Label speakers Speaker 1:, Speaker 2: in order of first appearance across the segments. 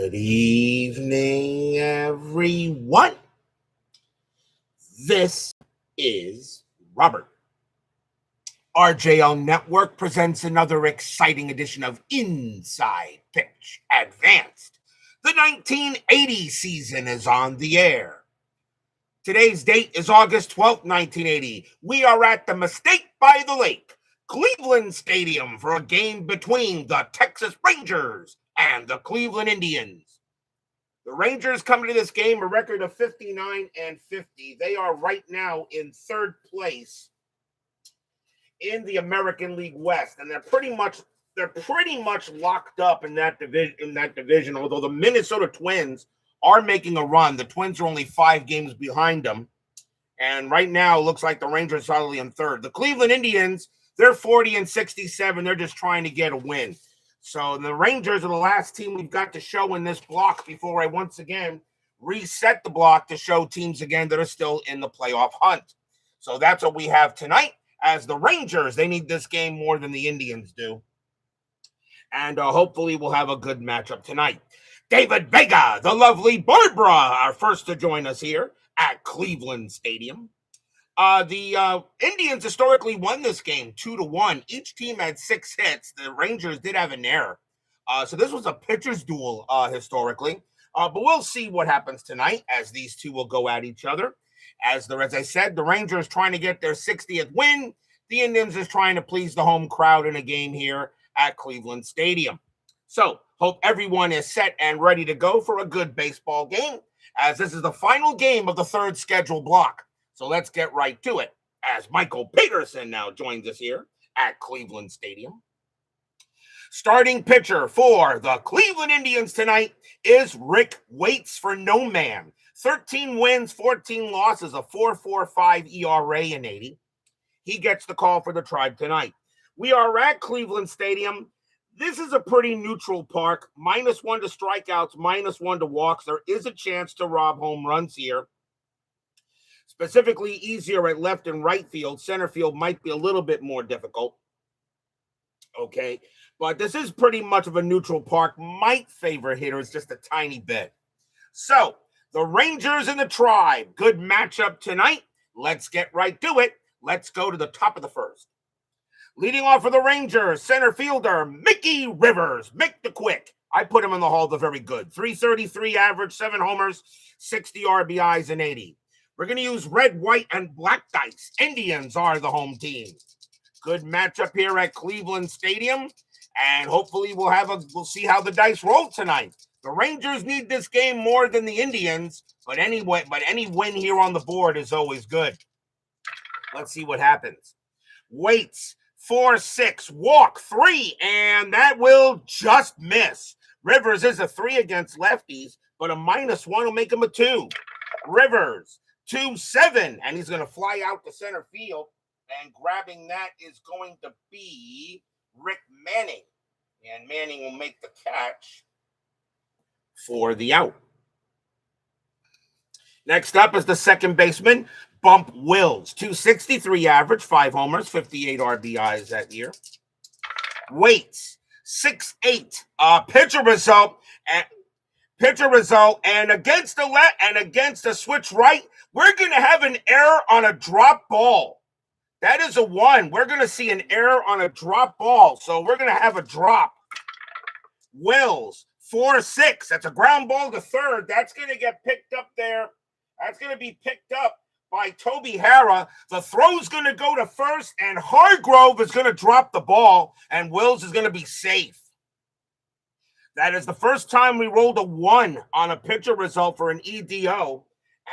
Speaker 1: Good evening, everyone. This is Robert. RJL Network presents another exciting edition of Inside Pitch Advanced. The 1980 season is on the air. Today's date is August 12th, 1980. We are at the Mistake by the Lake, Cleveland Stadium, for a game between the Texas Rangers and the Cleveland Indians. The Rangers come into this game a record of 59-50. They are right now in third place in the American League West, and they're pretty much locked up in that division. Although the Minnesota Twins are making a run, the Twins are only 5 games behind them, and right now it looks like the Rangers are solidly in third. The Cleveland Indians, they're 40-67. They're just trying to get a win. So the Rangers are the last team we've got to show in this block before I once again reset the block to show teams again that are still in the playoff hunt. So that's what we have tonight. As the Rangers, they need this game more than the Indians do. And hopefully we'll have a good matchup tonight. David Vega, the lovely Barbara, are first to join us here at Cleveland Stadium. The Indians historically won this game 2-1. Each team had 6 hits. The Rangers did have an error. So this was a pitcher's duel historically. But we'll see what happens tonight as these two will go at each other. As I said, the Rangers trying to get their 60th win. The Indians is trying to please the home crowd in a game here at Cleveland Stadium. So hope everyone is set and ready to go for a good baseball game, as this is the final game of the third scheduled block. So let's get right to it, as Michael Peterson now joins us here at Cleveland Stadium. Starting pitcher for the Cleveland Indians tonight is Rick Waits for no man. 13 wins, 14 losses, a 4.45 ERA in 80. He gets the call for the Tribe tonight. We are at Cleveland Stadium. This is a pretty neutral park. -1 to strikeouts, -1 to walks. There is a chance to rob home runs here. Specifically easier at left and right field. Center field might be a little bit more difficult. Okay, but this is pretty much of a neutral park. Might favor hitters just a tiny bit. So, the Rangers and the Tribe. Good matchup tonight. Let's get right to it. Let's go to the top of the first. Leading off for the Rangers, center fielder Mickey Rivers. Mick the Quick. I put him in the Hall of the Very Good. 333 average, 7 homers, 60 RBIs, and 80. We're going to use red, white, and black dice. Indians are the home team. Good matchup here at Cleveland Stadium, and hopefully we'll see how the dice roll tonight. The Rangers need this game more than the Indians, but any win here on the board is always good. Let's see what happens. Waits, 4-6, walk 3, and that will just miss. Rivers is a 3 against lefties, but a -1 will make him a 2. Rivers, 2-7, and he's going to fly out to center field, and grabbing that is going to be Rick Manning, and Manning will make the catch for the out. Next up is the second baseman, Bump Wills. 263 average, 5 homers, 58 RBIs that year. Waits, 6'8", pitcher result, and against the switch right, we're going to have an error on a drop ball. That is a 1. We're going to see an error on a drop ball, so we're going to have a drop. Wills, 4-6. That's a ground ball to third. That's going to get picked up there. That's going to be picked up by Toby Harrah. The throw's going to go to first, and Hargrove is going to drop the ball, and Wills is going to be safe. That is the first time we rolled a 1 on a pitcher result for an EDO,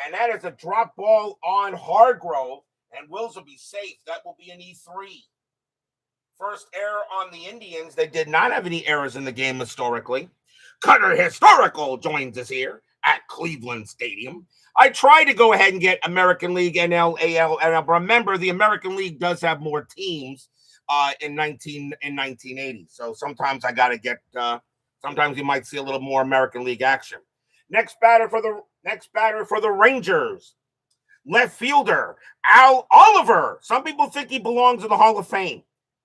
Speaker 1: and that is a drop ball on Hargrove, and Wills will be safe. That will be an E3. First error on the Indians. They did not have any errors in the game historically. Cutter Historical joins us here at Cleveland Stadium. I try to go ahead and get American League, NL, AL, and remember the American League does have more teams in 1980. So sometimes I got to get. Sometimes you might see a little more American League action. Next batter for the Rangers, left fielder Al Oliver. Some people think he belongs in the Hall of Fame.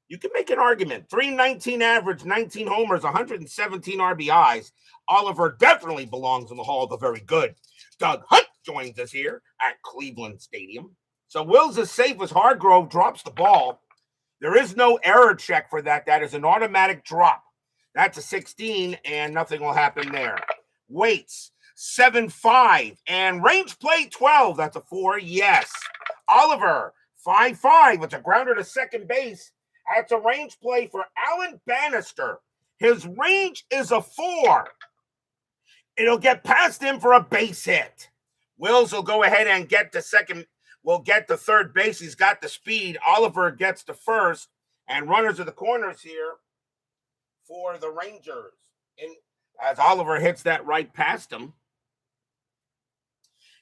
Speaker 1: You can make an argument. 319 average, 19 homers, 117 RBIs. Oliver definitely belongs in the Hall of the Very Good. Doug Hunt joins us here at Cleveland Stadium. So Wills is safe as Hargrove drops the ball. There is no error check for that. That is an automatic drop. That's a 16, and nothing will happen there. Waits, 7-5, and range play 12. That's a 4, yes. Oliver, 5-5. It's a grounder to second base. That's a range play for Alan Bannister. His range is a 4. It'll get past him for a base hit. Wills will go ahead and get to second. Will get to third base. He's got the speed. Oliver gets to first. And runners are the corners here for the Rangers. As Oliver hits that right past him.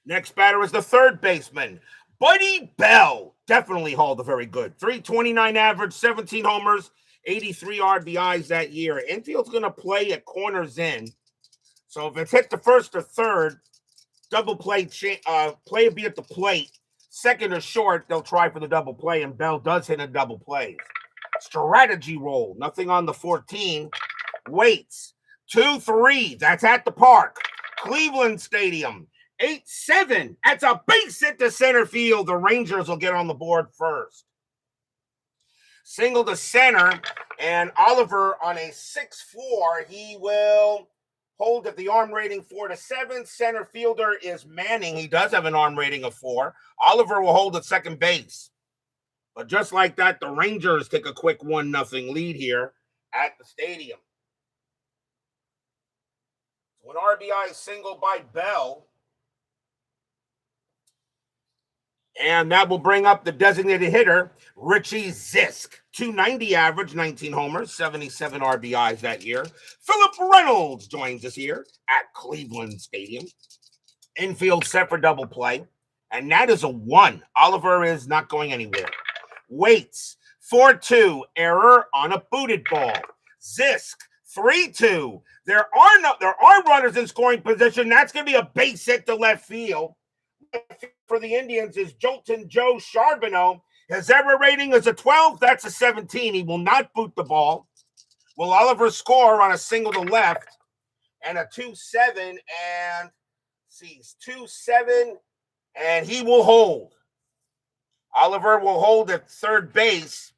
Speaker 1: Next batter is the third baseman, Buddy Bell. Definitely Hall of the Very Good. 329 average, 17 homers, 83 RBIs that year. Infield's going to play at corners in. So if it's hit the first or third, double play, play will be at the plate. Second or short, they'll try for the double play, and Bell does hit a double play. Strategy roll, nothing on the 14. Waits, 2-3. That's at the park. Cleveland Stadium, 8-7. That's a base hit to center field. The Rangers will get on the board first. Single to center, and Oliver on a 6-4. He will hold at the arm rating 4-7. Center fielder is Manning. He does have an arm rating of 4. Oliver will hold at second base. But just like that, the Rangers take a quick 1-0 lead here at the stadium. So an RBI single by Bell. And that will bring up the designated hitter, Richie Zisk. 290 average, 19 homers, 77 RBIs that year. Philip Reynolds joins us here at Cleveland Stadium. Infield set for double play. And that is a 1. Oliver is not going anywhere. Waits, 4-2. Error on a booted ball. Zisk, 3-2. There are runners in scoring position. That's going to be a base hit to left field. For the Indians is Jolton Joe Charbonneau. His error rating is a 12. That's a 17. He will not boot the ball. Will Oliver score on a single to left and a 2-7 and sees 2-7 and he will hold. Oliver will hold at third base.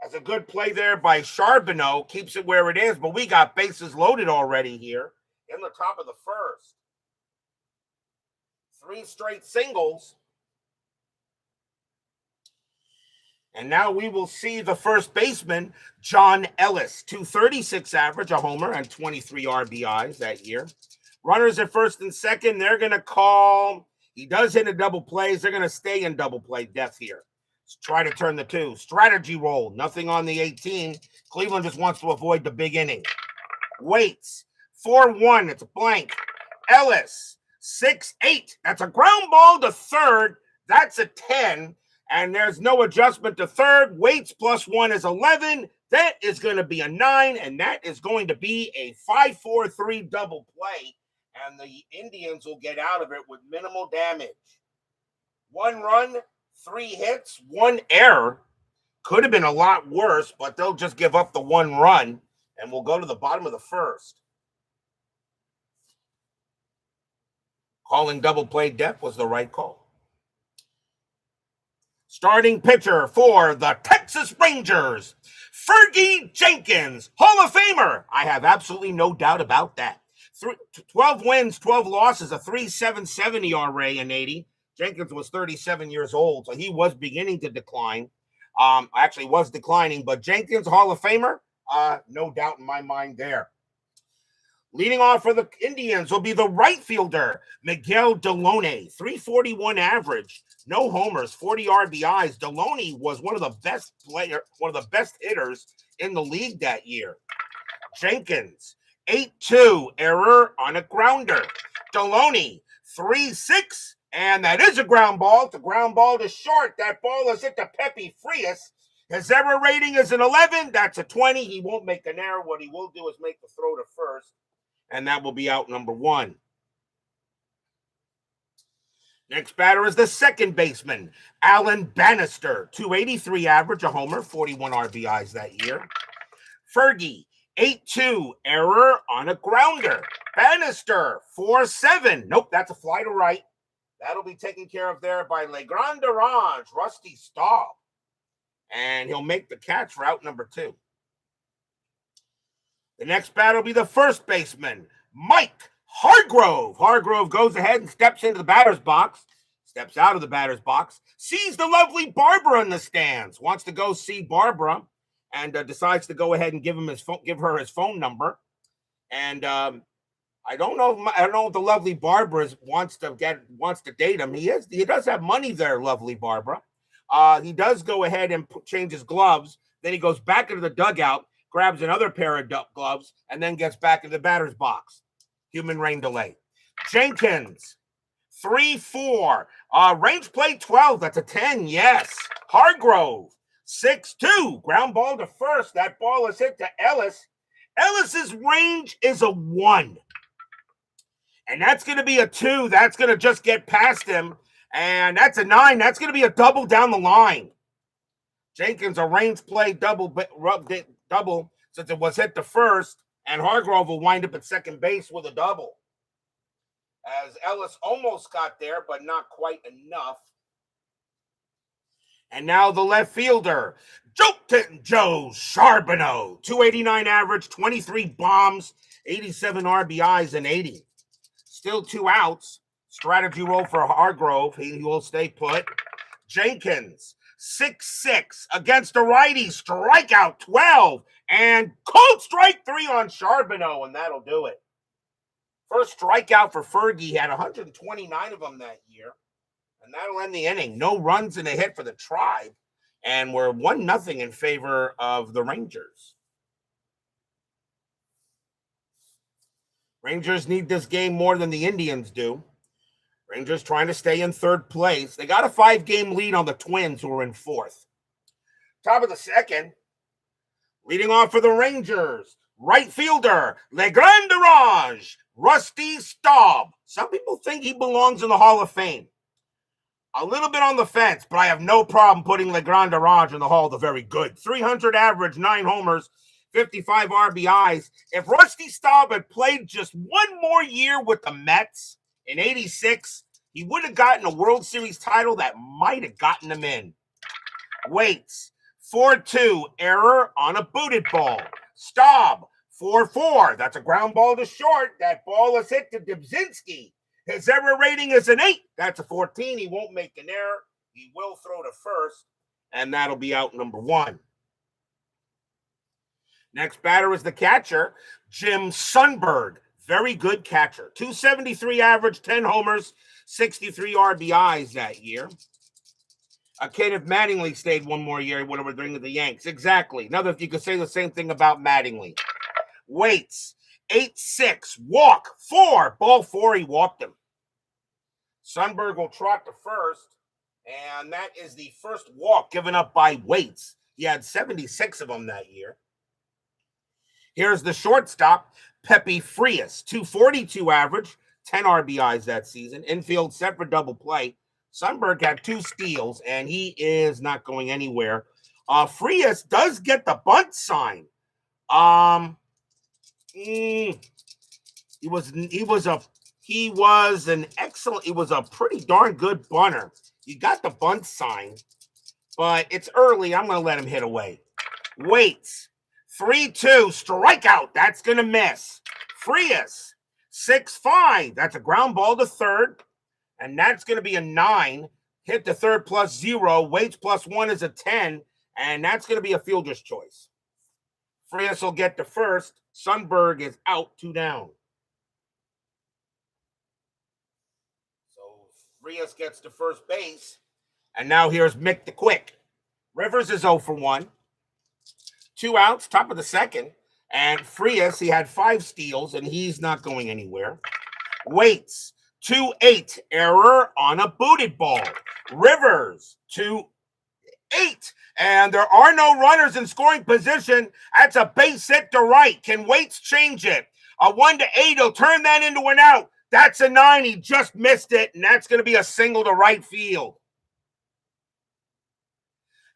Speaker 1: That's a good play there by Charbonneau. Keeps it where it is, but we got bases loaded already here in the top of the first. 3 straight singles. And now we will see the first baseman, John Ellis. 236 average, a homer, and 23 RBIs that year. Runners at first and second, they're going to call. He does hit a double plays. They're going to stay in double play depth here. Let's try to turn the 2. Strategy roll, nothing on the 18. Cleveland just wants to avoid the big inning. Waits, 4-1. It's a blank. Ellis, 6-8. That's a ground ball to third. That's a 10. And there's no adjustment to third. Waits +1 is 11. That is going to be a 9. And that is going to be a 5-4-3 double play. And the Indians will get out of it with minimal damage. 1 run, 3 hits, 1 error. Could have been a lot worse, but they'll just give up the 1 run. And we'll go to the bottom of the first. Calling double play depth was the right call. Starting pitcher for the Texas Rangers, Fergie Jenkins, Hall of Famer. I have absolutely no doubt about that. 12 wins, 12 losses, a 3.77 ERA in 80. Jenkins was 37 years old, so he was beginning to decline. Actually was declining, but Jenkins, Hall of Famer, no doubt in my mind there. Leading off for the Indians will be the right fielder, Miguel Deloney, 341 average, no homers, 40 RBIs. Deloney was one of the best hitters in the league that year. Jenkins, 8-2, error on a grounder. Deloney, 3-6, and that is a ground ball. It's a ground ball to short. That ball is hit to Pepe Frias. His error rating is an 11. That's a 20. He won't make an error. What he will do is make the throw to first. And that will be out number 1. Next batter is the second baseman, Alan Bannister, 283 average, a homer, 41 RBIs that year. Fergie, 8-2, error on a grounder. Bannister, 4-7. Nope, that's a fly to right. That'll be taken care of there by Le Grand Orange, Rusty Staub. And he'll make the catch for out number 2. The next batter will be the first baseman, Mike Hargrove. Hargrove goes ahead and steps into the batter's box, steps out of the batter's box, sees the lovely Barbara in the stands, wants to go see Barbara, and decides to go ahead and give her his phone number. And I don't know if the lovely Barbara wants to date him. He does have money there, lovely Barbara. He does go ahead and change his gloves. Then he goes back into the dugout, grabs another pair of gloves, and then gets back into the batter's box. Human rain delay. Jenkins, 3-4. Range play 12. That's a 10. Yes. Hargrove, 6-2. Ground ball to first. That ball is hit to Ellis. Ellis's range is a 1. And that's going to be a 2. That's going to just get past him. And that's a 9. That's going to be a double down the line. Jenkins, a range play double since it was hit to first. And Hargrove will wind up at second base with a double. As Ellis almost got there, but not quite enough. And now the left fielder, Joe Charbonneau. 289 average, 23 bombs, 87 RBIs, and 80. Still 2 outs. Strategy roll for Hargrove. He will stay put. Jenkins, 6-6 against a righty. Strikeout 12. And cold strike 3 on Charbonneau, and that'll do it. First strikeout for Fergie. He had 129 of them that year. And that'll end the inning. No runs and a hit for the Tribe. And we're 1-0 in favor of the Rangers. Rangers need this game more than the Indians do. Rangers trying to stay in third place. They got a 5-game lead on the Twins, who are in fourth. Top of the second. Leading off for the Rangers, right fielder, Le Grand Orange, Rusty Staub. Some people think he belongs in the Hall of Fame. A little bit on the fence, but I have no problem putting Le Grand Orange in the Hall of the Very Good. 300 average, 9 homers, 55 RBIs. If Rusty Staub had played just one more year with the Mets in '86, he would have gotten a World Series title that might have gotten him in. Waits. 4-2, error on a booted ball. Staub, 4-4. That's a ground ball to short. That ball is hit to Dubzinski. His error rating is an 8. That's a 14. He won't make an error. He will throw to first, and that'll be out number 1. Next batter is the catcher, Jim Sundberg. Very good catcher. 273 average, 10 homers, 63 RBIs that year. Kenneth Mattingly stayed one more year, he would have been with the Yanks. Exactly. Now that you could say the same thing about Mattingly. Waits, 8-6, walk, 4. Ball 4, he walked him. Sundberg will trot to first, and that is the first walk given up by Waits. He had 76 of them that year. Here's the shortstop, Pepe Frias, 242 average, 10 RBIs that season. Infield set for double play. Sundberg had 2 steals, and he is not going anywhere. Frias does get the bunt sign. He was a pretty darn good bunter. He got the bunt sign, but it's early. I'm going to let him hit away. Waits, 3-2, strikeout. That's going to miss. Frias, 6-5. That's a ground ball to third. And that's going to be a 9. Hit to third plus 0. Waits plus 1 is a 10. And that's going to be a fielder's choice. Frias will get to first. Sundberg is out, 2 down. So Frias gets to first base. And now here's Mick the Quick. Rivers is 0 for 1. 2 outs, top of the second. And Frias, he had 5 steals, and he's not going anywhere. Waits. 2-8, error on a booted ball. Rivers, 2-8. And there are no runners in scoring position. That's a base hit to right. Can Waits change it? A 1-8, he'll turn that into an out. That's a 9. He just missed it, and that's going to be a single to right field.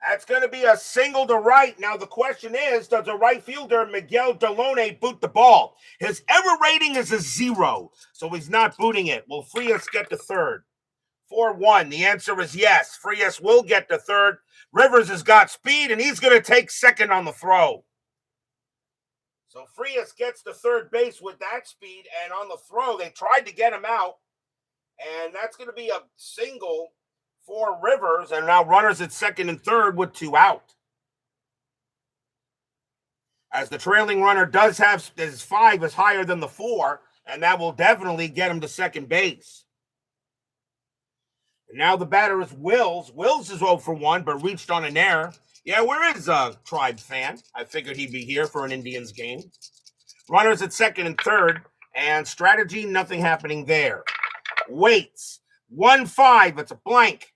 Speaker 1: That's going to be a single to right. Now, the question is, does the right fielder, Miguel Delone, boot the ball? His error rating is a 0, so he's not booting it. Will Frias get to third? 4-1. The answer is yes. Frias will get to third. Rivers has got speed, and he's going to take second on the throw. So Frias gets to third base with that speed, and on the throw, they tried to get him out, and that's going to be a single for Rivers, and now runners at second and third with 2 out. As the trailing runner does have his 5 is higher than the 4, and that will definitely get him to second base. And now the batter is Wills. Wills is 0 for 1, but reached on an error. Yeah, where is a Tribe fan? I figured he'd be here for an Indians game. Runners at second and third, and strategy, nothing happening there. Waits, 1-5, it's a blank.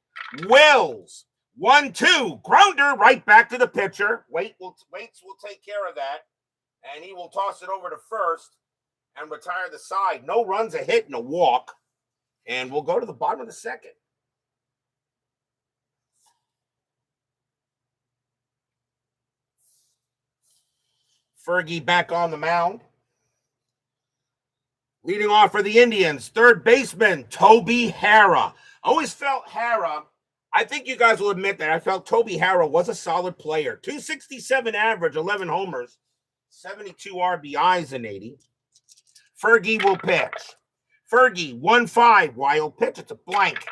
Speaker 1: Wills, 1-2, grounder right back to the pitcher. Waits will take care of that, and he will toss it over to first and retire the side. No runs, a hit, and a walk, and we'll go to the bottom of the second. Fergie back on the mound. Leading off for the Indians, third baseman, Toby Harrah. Always felt Harrah, I think you guys will admit that I felt Toby Harrah was a solid player. 267 average, 11 homers, 72 RBIs in 80. Fergie will pitch. Fergie, 1-5, wild pitch, it's a blank.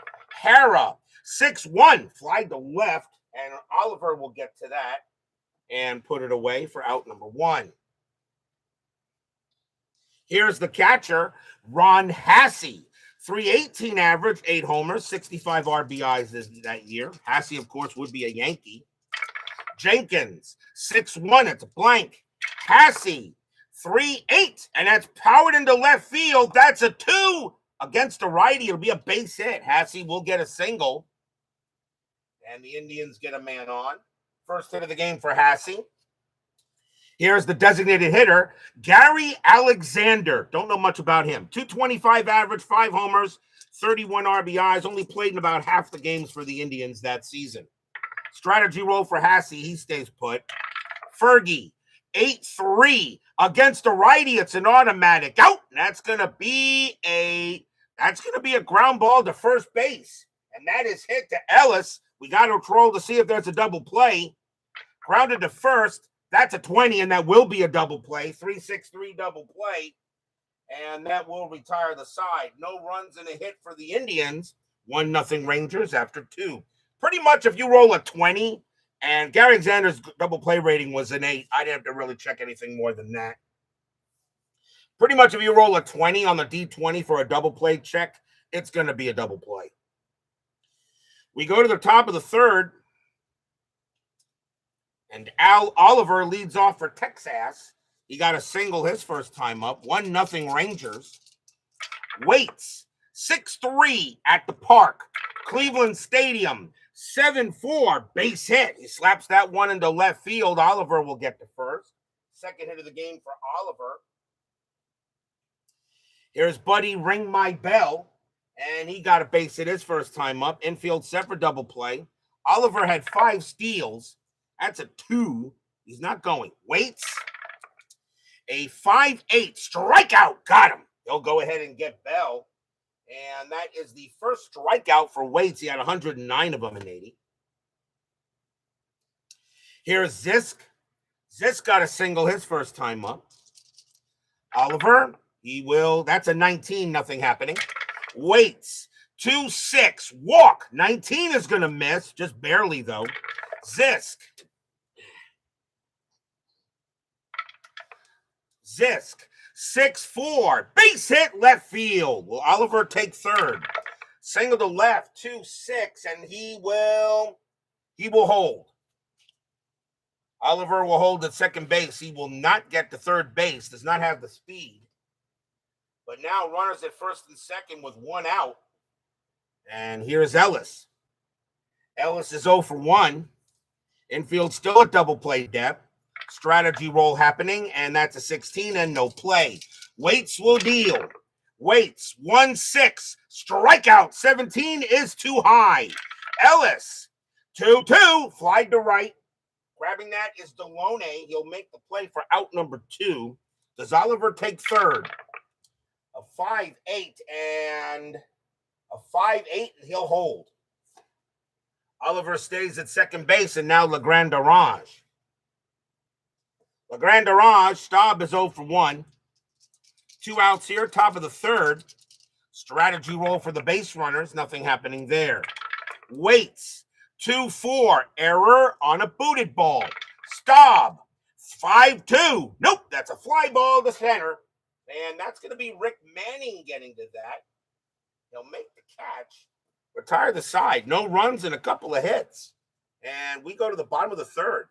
Speaker 1: Harrah, 6-1, fly to left, and Oliver will get to that and put it away for out number 1. Here's the catcher, Ron Hassey. 318 average, 8 homers, 65 RBIs that year. Hassey, of course, would be a Yankee. Jenkins, 6-1, it's a blank. Hassey, 3-8, and that's powered into left field. That's a 2 against the righty. It'll be a base hit. Hassey will get a single, and the Indians get a man on. First hit of the game for Hassey. Here's the designated hitter, Gary Alexander. Don't know much about him. 225 average, 5 homers, 31 RBIs. Only played in about half the games for the Indians that season. Strategy role for Hassey. He stays put. Fergie, 8-3 against a righty. It's an automatic out. That's gonna be a ground ball to first base, and that is hit to Ellis. We got to troll to see if there's a double play. Grounded to first. That's a 20, and that will be a double play. 3-6-3 double play, and that will retire the side. No runs and a hit for the Indians. 1-0 Rangers after 2. Pretty much if you roll a 20, and Gary Alexander's double play rating was an 8, I didn't have to really check anything more than that. Pretty much if you roll a 20 on the D20 for a double play check, it's going to be a double play. We go to the top of the third, and Al Oliver leads off for Texas. He got a single his first time up. 1-0 Rangers. Waits, 6-3 at the park. Cleveland Stadium, 7-4, base hit. He slaps that one into left field. Oliver will get to first. Second hit of the game for Oliver. Here's Buddy Ring My Bell, and he got a base hit his first time up. Infield set for double play. Oliver had 5 steals. That's a 2. He's not going. Waits. A 5-8 strikeout. Got him. He'll go ahead and get Bell. And that is the first strikeout for Waits. He had 109 of them in 80. Here's Zisk. Zisk got a single his first time up. Oliver, that's a 19, nothing happening. Waits. 2-6. Walk. 19 is going to miss. Just barely, though. Zisk. 6-4. Base hit left field. Will Oliver take third? Single to left, 2-6, and he will hold. Oliver will hold at second base. He will not get to third base. Does not have the speed. But now runners at first and second with 1 out. And here's Ellis. Ellis is 0 for 1. Infield still at double play depth. Strategy roll happening, and that's a 16 and no play. Waits will deal. Waits, 1-6. Strikeout, 17 is too high. Ellis, 2-2. Fly to right. Grabbing that is Deloney. He'll make the play for out number 2. Does Oliver take third? A 5-8 and he'll hold. Oliver stays at second base, and now Legrand-Orange. Legrand-Orange, Staub is 0 for 1. 2 outs here, top of the third. Strategy roll for the base runners, nothing happening there. Waits, 2-4, error on a booted ball. Staub, 5-2. Nope, that's a fly ball to center. And that's going to be Rick Manning getting to that. He'll make the catch, retire the side. No runs and a couple of hits. And we go to the bottom of the third.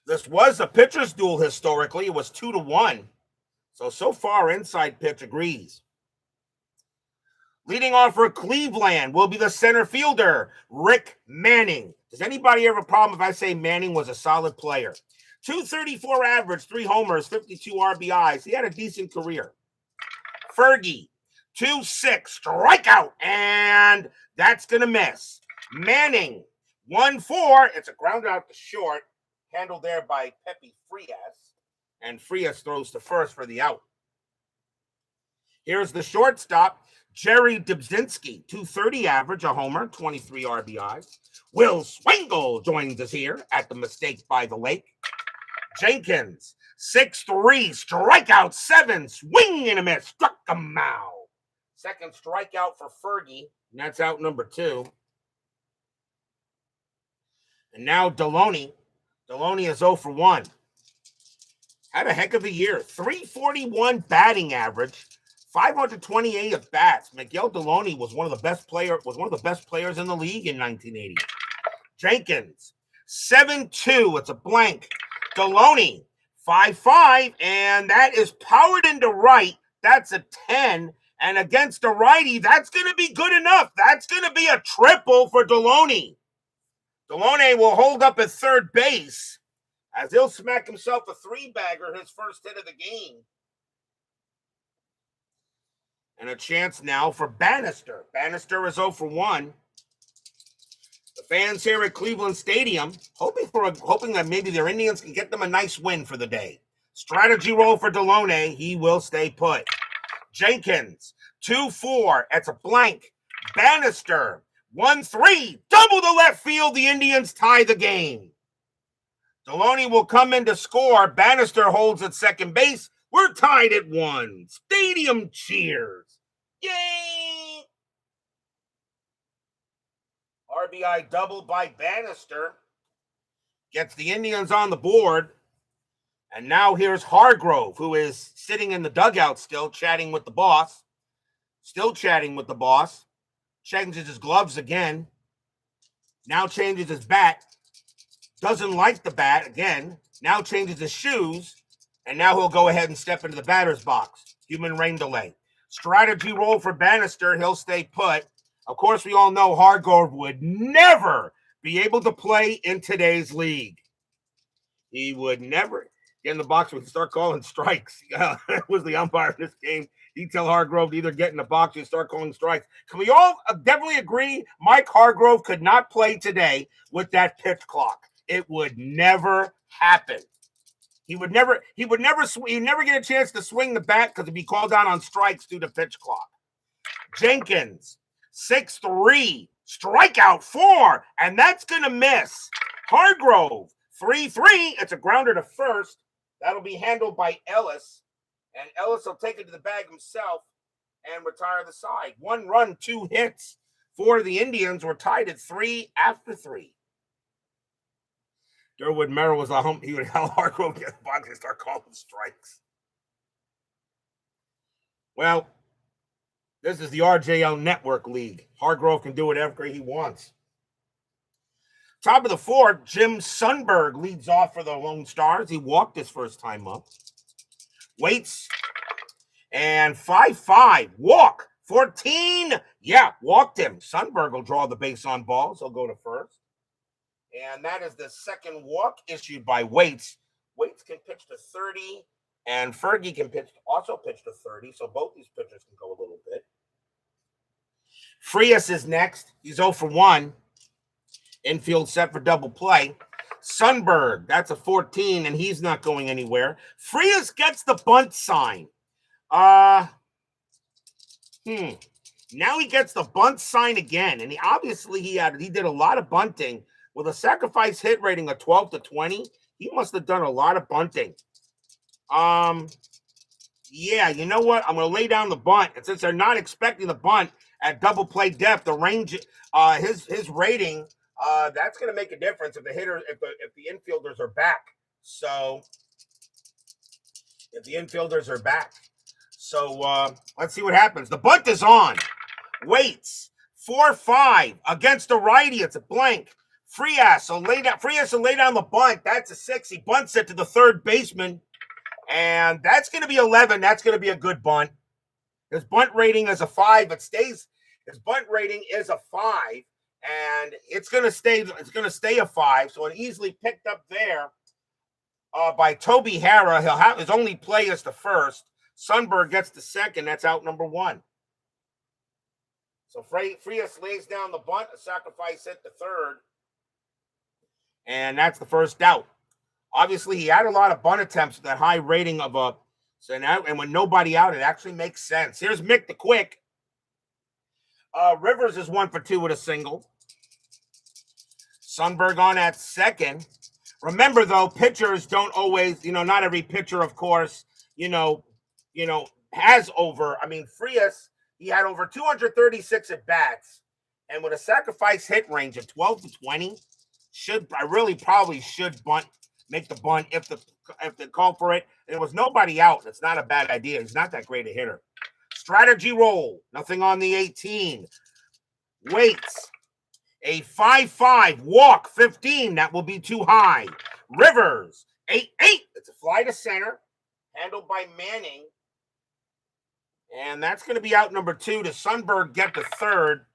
Speaker 1: This was a pitcher's duel historically. It was 2-1. So far, inside pitch agrees. Leading off for Cleveland will be the center fielder, Rick Manning. Does anybody have a problem if I say Manning was a solid player? 234 average, 3 homers, 52 RBIs. He had a decent career. Fergie, 2-6, strikeout, and that's going to miss. Manning, 1-4. It's a ground out to short, handled there by Pepe Frias, and Frias throws to first for the out. Here's the shortstop, Jerry Dubzinski, 230 average, a homer, 23 RBIs. Will Swingle joins us here at the Mistake by the Lake. Jenkins, 6-3, strikeout, 7, swing and a miss, struck him out. Second strikeout for Fergie, and that's out number 2. And now Deloney. Deloney is 0 for 1. Had a heck of a year. 341 batting average, 528 at bats. Miguel Deloney was one of the best players in the league in 1980. Jenkins, 7-2. It's a blank. Deloney, 5-5, and that is powered into right. That's a 10. And against a righty, that's going to be good enough. That's going to be a triple for Deloney. Deloney will hold up at third base as he'll smack himself a 3-bagger, his first hit of the game. And a chance now for Bannister. Bannister is 0 for 1. The fans here at Cleveland Stadium hoping that maybe their Indians can get them a nice win for the day. Strategy roll for Deloney. He will stay put. Jenkins, 2-4. That's a blank. Bannister, 1-3. Double to left field. The Indians tie the game. Deloney will come in to score. Bannister holds at second base. We're tied at 1. Stadium cheers. Yay! RBI double by Bannister. Gets the Indians on the board. And now here's Hargrove, who is sitting in the dugout still, chatting with the boss. Changes his gloves again. Now changes his bat. Doesn't like the bat again. Now changes his shoes. And now he'll go ahead and step into the batter's box. Human rain delay. Strategy roll for Bannister. He'll stay put. Of course, we all know Hargrove would never be able to play in today's league. He would never get in the box and start calling strikes. That was the umpire in this game. He'd tell Hargrove to either get in the box and start calling strikes. Can we all definitely agree Mike Hargrove could not play today with that pitch clock? It would never happen. He would never get a chance to swing the bat because he'd be called down on strikes due to pitch clock. Jenkins, 6-3, strikeout 4, and that's going to miss. Hargrove, 3-3. It's a grounder to first. That'll be handled by Ellis, and Ellis will take it to the bag himself and retire the side. 1 run, 2 hits for the Indians. We're tied at 3 after 3. Durwood Merrill was a hump. He would have Hargrove get the box and start calling strikes. Well, this is the RJL Network League. Hargrove can do whatever he wants. Top of the 4th, Jim Sundberg leads off for the Lone Stars. He walked his first time up. Waits. And 5-5. Walk. 14. Yeah, walked him. Sundberg will draw the base on balls. He'll go to first. And that is the second walk issued by Waits. Waits can pitch to 30 And Fergie can also pitch to 30, so both these pitchers can go a little bit. Frias is next. He's 0 for 1. Infield set for double play. Sundberg, that's a 14, and he's not going anywhere. Frias gets the bunt sign. Now he gets the bunt sign again, and he did a lot of bunting with a sacrifice hit rating of 12 to 20. He must have done a lot of bunting. Yeah, you know what? I'm going to lay down the bunt, and since they're not expecting the bunt at double play depth, the range, his rating, that's going to make a difference if the infielders are back. So if the infielders are back. So let's see what happens. The bunt is on. Waits. 4-5 against the righty. It's a blank. Frias will lay down the bunt. That's a 6. He bunts it to the third baseman. And that's going to be 11. That's going to be a good bunt. His bunt rating is a 5. His bunt rating is a 5. And it's going to stay a 5. So it easily picked up there by Toby Hara. He'll have his only play is the first. Sundberg gets the second. That's out number 1. So Frias lays down the bunt, a sacrifice hit the third. And that's the first out. Obviously, he had a lot of bunt attempts with that high rating of a. So now, and when nobody out, it actually makes sense. Here's Mick the Quick. Rivers is 1 for 2 with a single. Sundberg on at second. Remember, though, pitchers don't always, not every pitcher, of course, has over. I mean, Frias, he had over 236 at bats, and with a sacrifice hit range of 12 to 20, probably should make the bunt if they call for it. There was nobody out. It's not a bad idea. He's not that great a hitter. Strategy roll. Nothing on the 18. Waits. A 5-5 walk 15. That will be too high. Rivers 8-8. It's a fly to center. Handled by Manning. And that's going to be out number 2 to Sundberg get the third.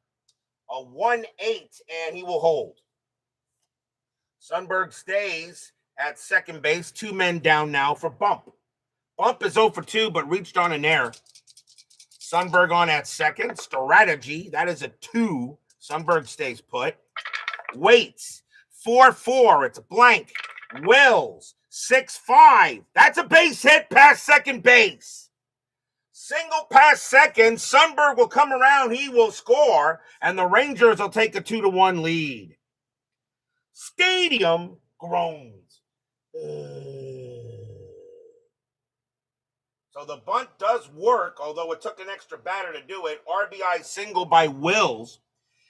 Speaker 1: A 1-8, and he will hold. Sundberg stays at second base. 2 men down now for Bump. Bump is 0 for 2, but reached on an error. Sundberg on at second. Strategy. That is a 2. Sundberg stays put. Waits. 4-4. It's a blank. Wills. 6-5. That's a base hit past second base. Single past second. Sundberg will come around. He will score. And the Rangers will take a 2-1 lead. Stadium groans. So the bunt does work, although it took an extra batter to do it. RBI single by Wills.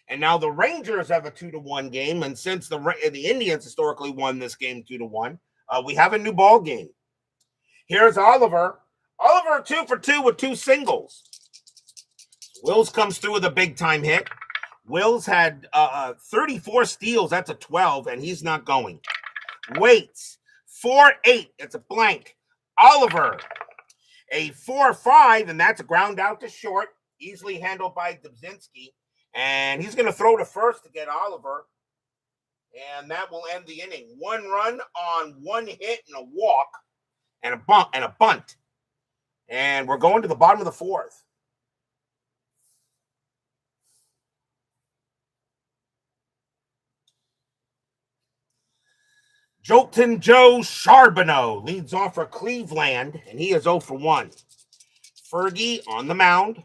Speaker 1: And now the Rangers have a 2-1 game. And since the Indians historically won this game 2-1, we have a new ball game. Here's Oliver. Oliver 2 for 2 with 2 singles. Wills comes through with a big-time hit. Wills had 34 steals. That's a 12, and he's not going. Waits. 4-8. It's a blank. Oliver. A 4-5, and that's a ground out to short. Easily handled by Dubzinski. And he's going to throw to first to get Oliver. And that will end the inning. 1 run on 1 hit and a walk and a bunt. And we're going to the bottom of the 4th. Jolton Joe Charbonneau leads off for Cleveland, and he is 0 for 1. Fergie on the mound.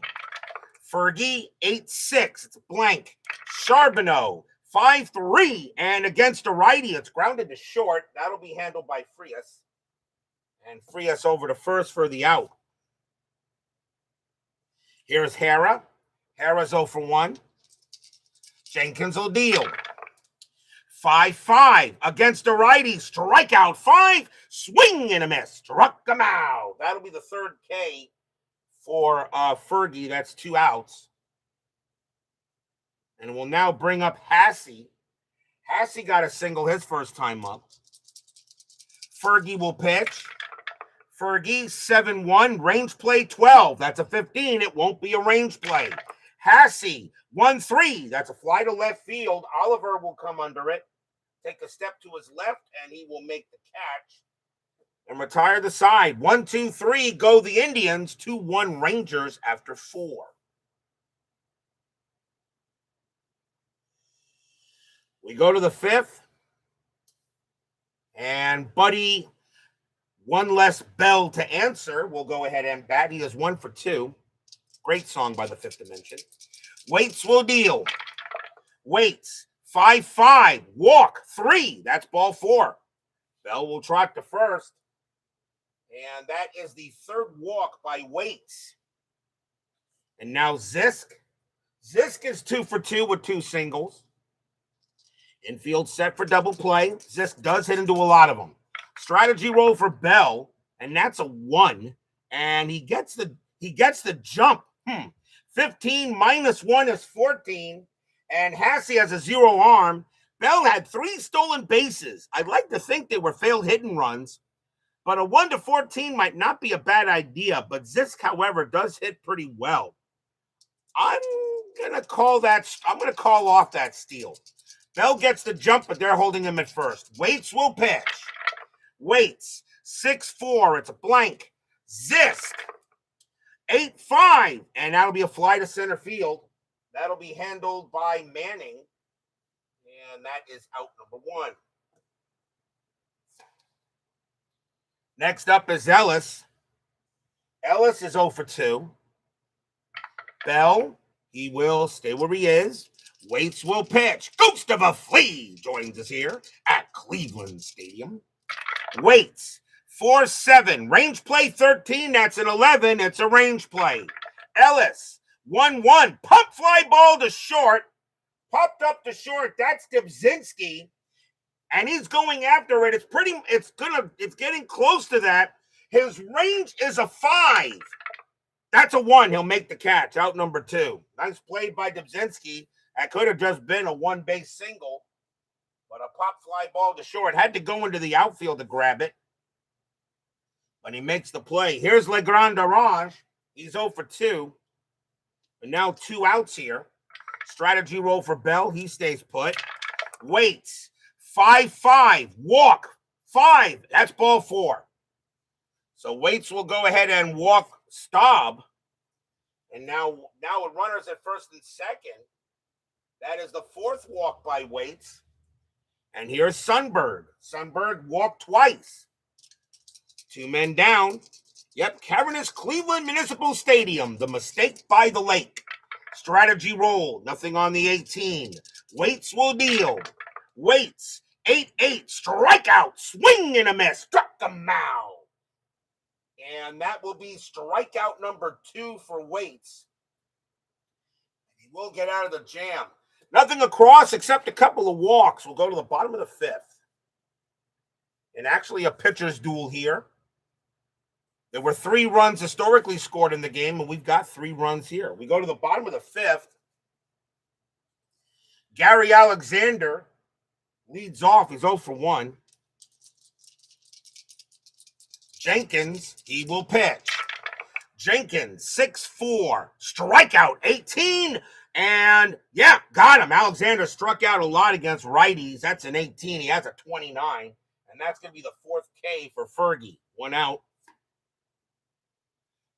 Speaker 1: Fergie, 8-6. It's a blank. Charbonneau, 5-3. And against a righty, it's grounded to short. That'll be handled by Frias. And Frias over to first for the out. Here's Hara. Hara's 0 for 1. Jenkins will deal. 5-5 against a righty. Strikeout 5. Swing and a miss. Struck him out. That'll be the third K for Fergie. That's 2 outs. And we'll now bring up Hassey. Hassey got a single his first time up. Fergie will pitch. Fergie, 7-1. Range play 12. That's a 15. It won't be a range play. Hassey, 1-3. That's a fly to left field. Oliver will come under it. Take a step to his left, and he will make the catch. and retire the side. 1, 2, 3, go the Indians. 2-1 Rangers after 4. We go to the 5th, and Buddy, one less bell to answer. We'll go ahead and bat. He is 1 for 2. Great song by the Fifth Dimension. Waits will deal. Waits, 5-5, walk 3. That's ball 4. Bell will trot to first. And that is the 3rd walk by Waits. And now Zisk. Zisk is 2 for 2 with 2 singles. Infield set for double play. Zisk does hit into a lot of them. Strategy roll for Bell, and that's a 1. And he gets the jump. 15 minus 1 is 14. And Hasse has a 0 arm. Bell had 3 stolen bases. I'd like to think they were failed hit and runs, but a 1 to 14 might not be a bad idea. But Zisk, however, does hit pretty well. I'm gonna call off that steal. Bell gets the jump, but they're holding him at first. Waits will pitch. Waits, 6-4. It's a blank. Zisk, 8-5, and that'll be a fly to center field. That'll be handled by Manning, and that is out number 1. Next up is Ellis. Ellis is 0 for 2. Bell, he will stay where he is. Waits will pitch. Ghost of a Flea joins us here at Cleveland Stadium. Waits, 4-7. Range play 13. That's an 11. It's a range play. Ellis, 1-1. Pump fly ball to short. Popped up to short. That's Dubzinski. And he's going after it. It's getting close to that. His range is a 5. That's a 1. He'll make the catch. Out number 2. Nice play by Dubzinski. That could have just been a 1-base single, but a pop fly ball to short. Had to go into the outfield to grab it, but he makes the play. Here's Legrand Orange. He's 0 for 2, and now 2 outs here. Strategy roll for Bell. He stays put. Waits, 5-5, walk 5. That's ball 4. So Waits will go ahead and walk Staub, and now with runners at first and second. That is the 4th walk by Waits. And here's Sundberg. Sundberg walked twice. 2 men down. Yep, Cavernous Cleveland Municipal Stadium. The mistake by the lake. Strategy roll. Nothing on the 18. Waits will deal. Waits. 8-8. Strikeout. Swing and a miss. Struck a mound. And that will be strikeout number 2 for Waits. He will get out of the jam. Nothing across except a couple of walks. We'll go to the bottom of the 5th. And actually a pitcher's duel here. There were 3 runs historically scored in the game, and we've got 3 runs here. We go to the bottom of the 5th. Gary Alexander leads off. He's 0 for 1. Jenkins, he will pitch. Jenkins, 6-4. Strikeout, 18. And, yeah, got him. Alexander struck out a lot against righties. That's an 18. He has a 29. And that's going to be the 4th K for Fergie. 1 out.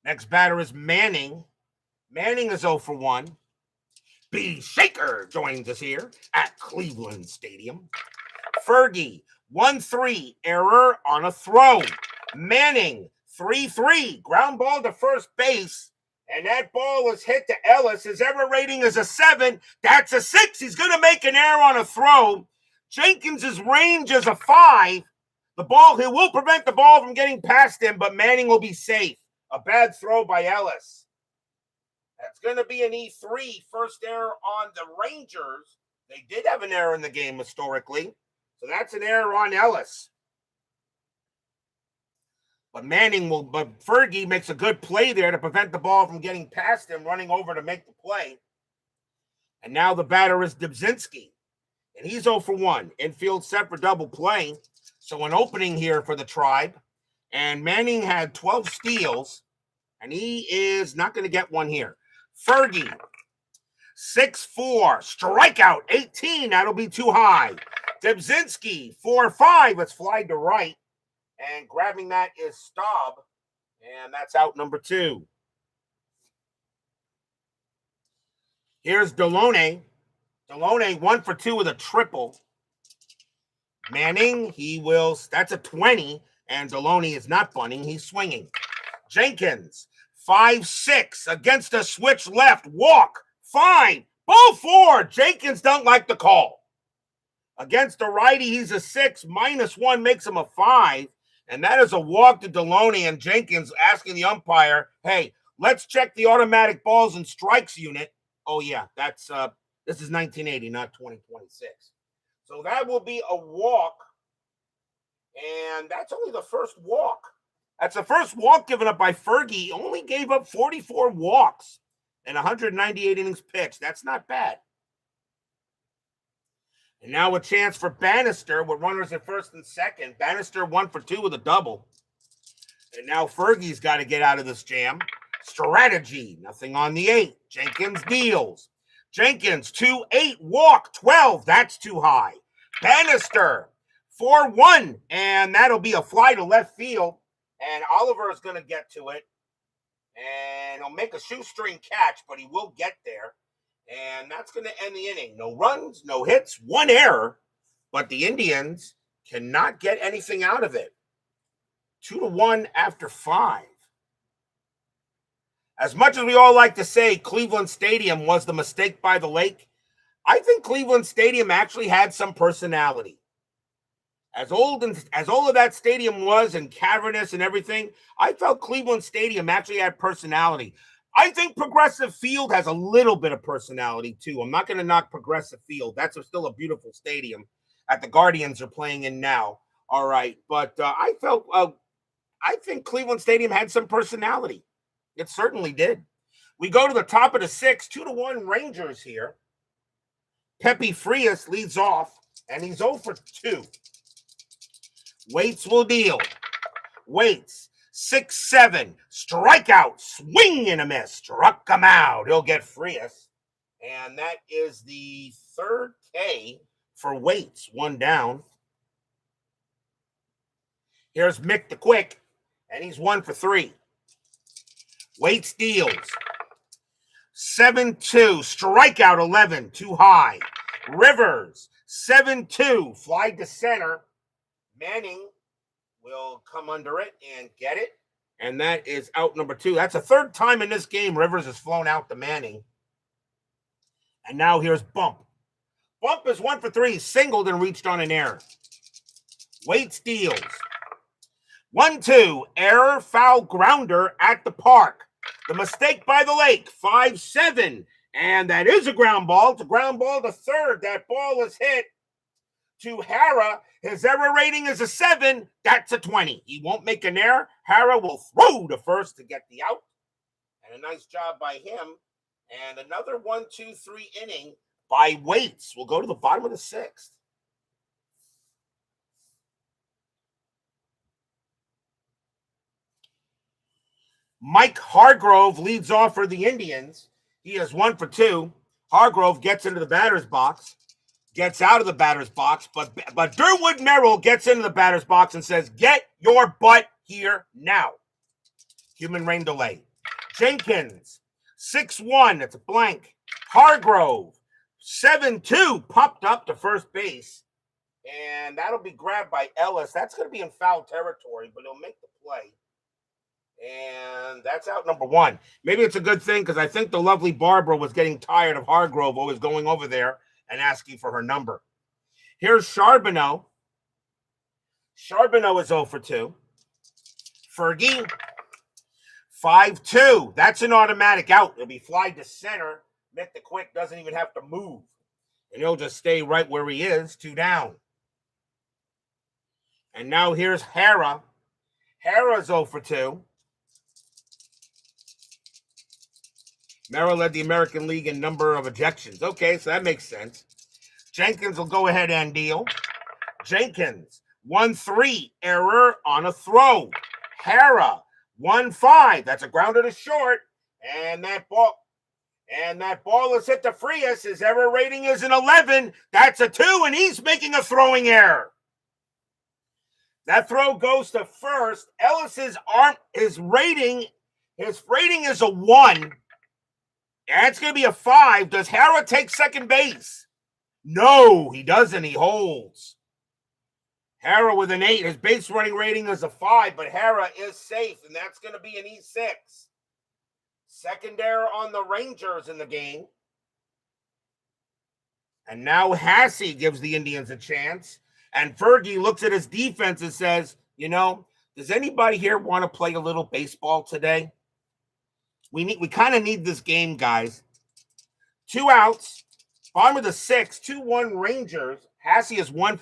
Speaker 1: Next batter is Manning. Manning is 0 for 1. B. Shaker joins us here at Cleveland Stadium. Fergie, 1-3. Error on a throw. Manning, 3-3. Ground ball to first base. And that ball is hit to Ellis. His error rating is a 7. That's a 6. He's going to make an error on a throw. Jenkins' range is a 5. He will prevent the ball from getting past him, but Manning will be safe. A bad throw by Ellis. That's going to be an E3. First error on the Rangers. They did have an error in the game historically. So that's an error on Ellis. But Fergie makes a good play there to prevent the ball from getting past him, running over to make the play. And now the batter is Dubzinski. And he's 0 for 1. Infield set for double play. So an opening here for the Tribe. And Manning had 12 steals. And he is not going to get one here. Fergie, 6-4. Strikeout, 18. That'll be too high. Dubzinski, 4-5. It's fly to right. And grabbing that is Staub. And that's out number 2. Here's Deloney. Deloney 1 for 2 with a triple. Manning, that's a 20. And Deloney is not bunting, he's swinging. Jenkins, 5-6 against a switch left. Walk, fine. Ball 4. Jenkins don't like the call. Against a righty, he's a 6. -1 makes him a 5. And that is a walk to Deloney, and Jenkins asking the umpire, hey, let's check the automatic balls and strikes unit. Oh, yeah, this is 1980, not 2026. So that will be a walk. And that's only the first walk. That's the first walk given up by Fergie. He only gave up 44 walks and 198 innings pitched. That's not bad. And now a chance for Bannister with runners at first and second. Bannister 1 for 2 with a double. And now Fergie's got to get out of this jam. Strategy, nothing on the 8. Jenkins deals. Jenkins 2-8, walk 12. That's too high. Bannister 4-1, and that'll be a fly to left field. And Oliver is going to get to it. And he'll make a shoestring catch, but he will get there. And that's going to end the inning. No runs, no hits, 1 error. But the Indians cannot get anything out of it. 2-1 after 5. As much as we all like to say Cleveland Stadium was the mistake by the lake, I think Cleveland Stadium actually had some personality. As old as that stadium was and cavernous and everything, I felt Cleveland Stadium actually had personality. I think Progressive Field has a little bit of personality too. I'm not going to knock Progressive Field. That's still a beautiful stadium that the Guardians are playing in now. All right, but I think Cleveland Stadium had some personality. It certainly did. We go to the top of the 6, 2-1 Rangers here. Pepe Frias leads off, and he's 0 for 2. Waits will deal. Waits, 6-7, strikeout, swing and a miss. Struck him out. He'll get Frias. And that is the 3rd K for Waits, 1 down. Here's Mick the Quick, and he's 1 for 3. Waits deals. 7-2, strikeout 11, too high. Rivers, 7-2, fly to center. Manning will come under it and get it. And that is out number 2. That's the 3rd time in this game Rivers has flown out to Manning. And now here's Bump. Bump is 1 for 3, singled and reached on an error. Waits deals. 1-2, error, foul, grounder at the park. The mistake by the lake, 5-7. And that is a ground ball. It's a ground ball to third. That ball is hit to Hara. His error rating is a 7. That's a 20. He won't make an error. Hara will throw to first to get the out. And a nice job by him. And another 1-2-3 inning by Waits. We'll go to the bottom of the 6th. Mike Hargrove leads off for the Indians. He is 1 for 2. Hargrove gets into the batter's box, gets out of the batter's box, but Durwood Merrill gets into the batter's box and says, get your butt here now. Human rain delay. Jenkins, 6-1. That's a blank. Hargrove, 7-2. Popped up to first base. And that'll be grabbed by Ellis. That's going to be in foul territory, but he'll make the play. And that's out number 1. Maybe it's a good thing because I think the lovely Barbara was getting tired of Hargrove always going over there and asking for her number. Here's Charbonneau. Charbonneau is 0 for 2. Fergie, 5-2. That's an automatic out. It'll be fly to center. Mick the Quick doesn't even have to move. And he'll just stay right where he is, 2 down. And now here's Hara. Hara's 0 for 2. Merrill led the American League in number of ejections. Okay, so that makes sense. Jenkins will go ahead and deal. Jenkins, 1-3, error on a throw. Hara, 1-5. That's a grounder to short. And that ball is hit to Frias. His error rating is an 11. That's a 2, and he's making a throwing error. That throw goes to first. Ellis's rating is a 1. That's going to be a 5. Does Hara take second base? No, he doesn't. He holds. Hara with an 8. His base running rating is a 5, but Hara is safe, and that's going to be an E6. Second error on the Rangers in the game. And now Hassey gives the Indians a chance. And Fergie looks at his defense and says, does anybody here want to play a little baseball today? We kind of need this game, guys. 2 outs. Bottom of the 6th, 2-1 Rangers. Hassey is 1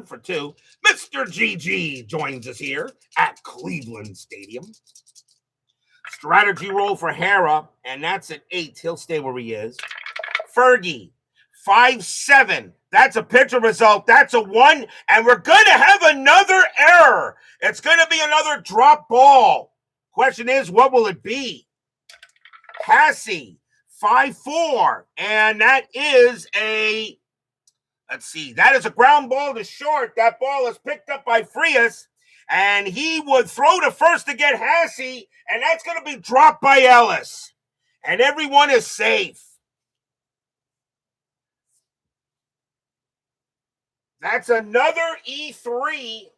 Speaker 1: for 2. Mr. GG joins us here at Cleveland Stadium. Strategy roll for Hara, and that's at 8. He'll stay where he is. Fergie, 5-7. That's a pitcher result. That's a 1, and we're going to have another error. It's going to be another drop ball. Question is, what will it be? Hassey, 5-4, and that is that is a ground ball to short. That ball is picked up by Frias, and he would throw to first to get Hassey, and that's going to be dropped by Ellis. And everyone is safe. That's another E3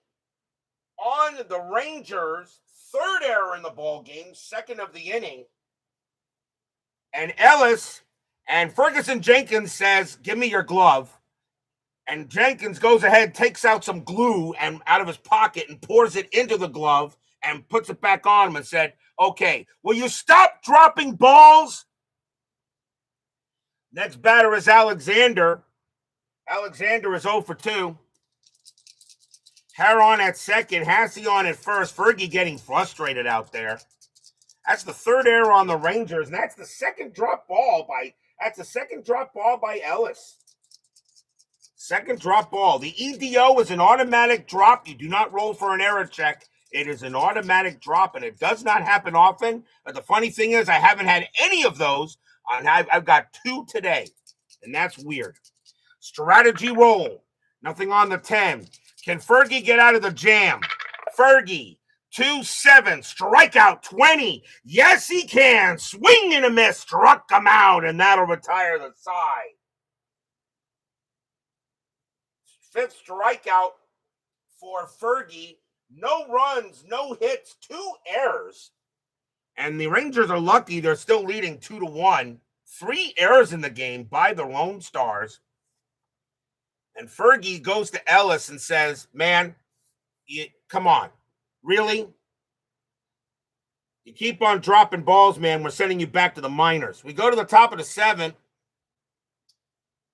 Speaker 1: on the Rangers. 3rd error in the ball game, 2nd of the inning. And Ellis and Ferguson Jenkins says, "Give me your glove." And Jenkins goes ahead, takes out some glue and out of his pocket and pours it into the glove and puts it back on him and said, "Okay, will you stop dropping balls?" Next batter is Alexander. Alexander is 0 for 2. Hara on at second, Hassey on at first. Fergie getting frustrated out there. That's the 3rd error on the Rangers, and that's the second drop ball by Ellis. Second drop ball. The EDO is an automatic drop. You do not roll for an error check. It is an automatic drop, and it does not happen often. But the funny thing is, I haven't had any of those. I've got 2 today, and that's weird. Strategy roll. Nothing on the 10. Can Fergie get out of the jam? Fergie, 2-7, strikeout 20. Yes, he can. Swing and a miss. Struck him out, and that'll retire the side. 5th strikeout for Fergie. No runs, no hits, 2 errors. And the Rangers are lucky. They're still leading 2-1. 3 errors in the game by the Lone Stars. And Fergie goes to Ellis and says, "Man, come on. Really? You keep on dropping balls, man. We're sending you back to the minors." We go to the top of the 7th,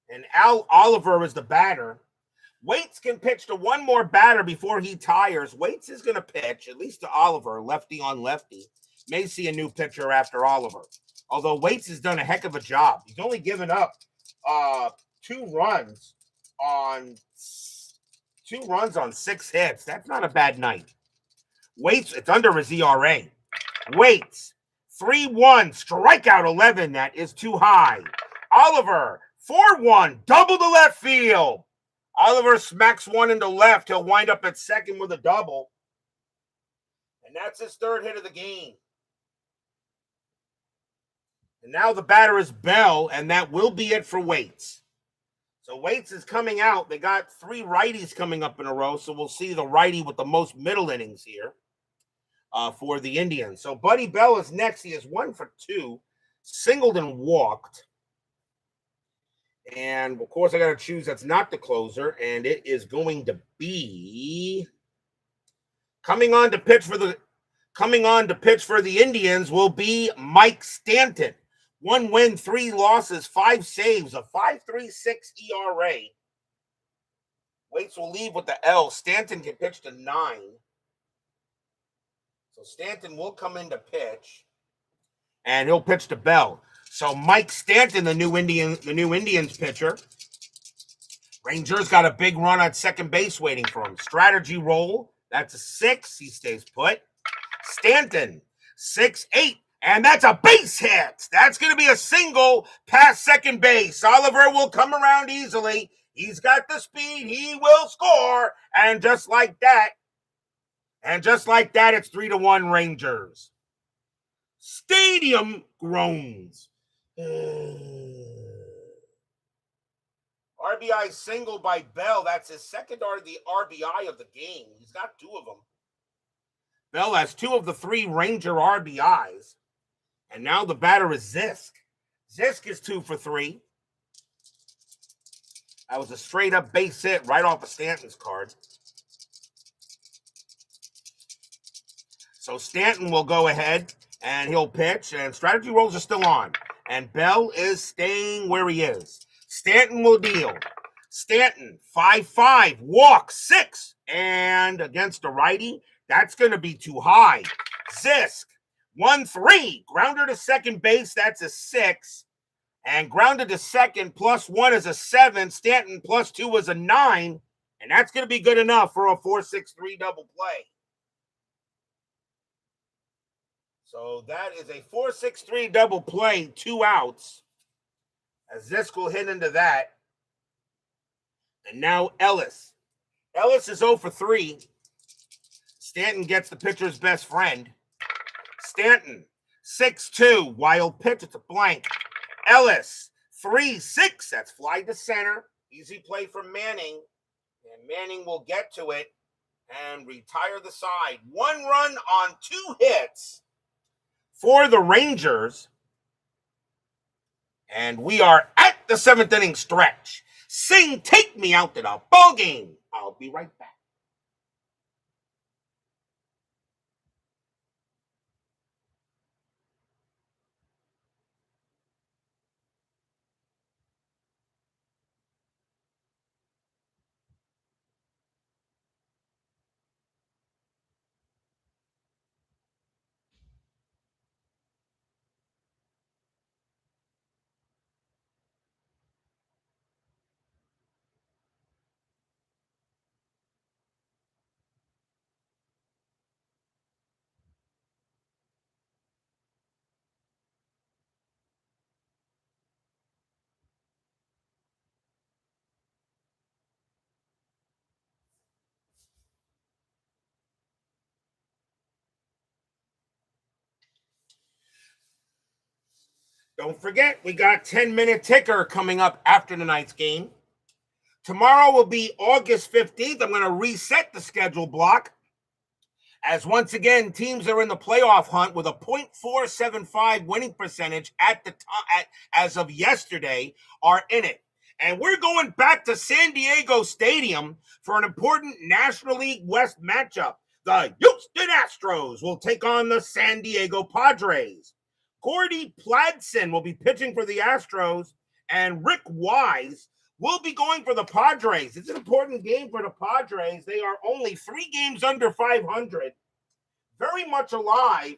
Speaker 1: and Al Oliver is the batter. Waits can pitch to one more batter before he tires. Waits is going to pitch, at least to Oliver, lefty on lefty. May see a new pitcher after Oliver. Although Waits has done a heck of a job. He's only given up 2 runs on 6 hits. That's not a bad night. Waits, it's under his ERA. Waits, 3-1, strikeout 11. That is too high. Oliver, 4-1, double to left field. Oliver smacks one into left. He'll wind up at second with a double. And that's his 3rd hit of the game. And now the batter is Bell, and that will be it for Waits. So Waits is coming out. They got 3 righties coming up in a row, so we'll see the righty with the most middle innings here for the Indians. So Buddy Bell is next. He is 1 for 2, singled and walked. And, of course, I got to choose that's not the closer, and it is going to be coming on to pitch for the Indians will be Mike Stanton. 1 win, 3 losses, 5 saves, a 5.36 ERA. Waits will leave with the L. Stanton can pitch to 9. So Stanton will come in to pitch, and he'll pitch to Bell. So Mike Stanton, the new Indians pitcher. Rangers got a big run at second base waiting for him. Strategy roll. That's a 6. He stays put. Stanton, 6-8. And that's a base hit. That's going to be a single past second base. Oliver will come around easily. He's got the speed. He will score. And just like that, it's 3-1 Rangers. Stadium groans. RBI single by Bell. That's his second RBI of the game. He's got 2 of them. Bell has 2 of the 3 Ranger RBIs. And now the batter is Zisk. Zisk is 2 for 3. That was a straight-up base hit right off of Stanton's card. So Stanton will go ahead, and he'll pitch, and strategy rolls are still on. And Bell is staying where he is. Stanton will deal. Stanton, 5-5, walk, 6. And against a righty, that's going to be too high. Zisk, 1-3, grounder to second base, that's a 6. And grounded to second, +1 is a 7. Stanton +2 is a 9. And that's going to be good enough for a 4-6-3 double play. So that is a 4-6-3 double play, 2 outs. As Zisk will hit into that. And now Ellis. Ellis is 0 for 3. Stanton gets the pitcher's best friend. Stanton, 6-2, wild pitch, it's a blank. Ellis, 3-6, that's fly to center. Easy play from Manning. And Manning will get to it and retire the side. 1 run on 2 hits for the Rangers. And we are at the 7th inning stretch. Sing, take me out to the ball game. I'll be right back. Don't forget, we got 10-minute ticker coming up after tonight's game. Tomorrow will be August 15th. I'm going to reset the schedule block. As once again, teams are in the playoff hunt with a .475 winning percentage as of yesterday are in it. And we're going back to San Diego Stadium for an important National League West matchup. The Houston Astros will take on the San Diego Padres. Gordy Pladsen will be pitching for the Astros, and Rick Wise will be going for the Padres. It's an important game for the Padres. They are only 3 games under 500, very much alive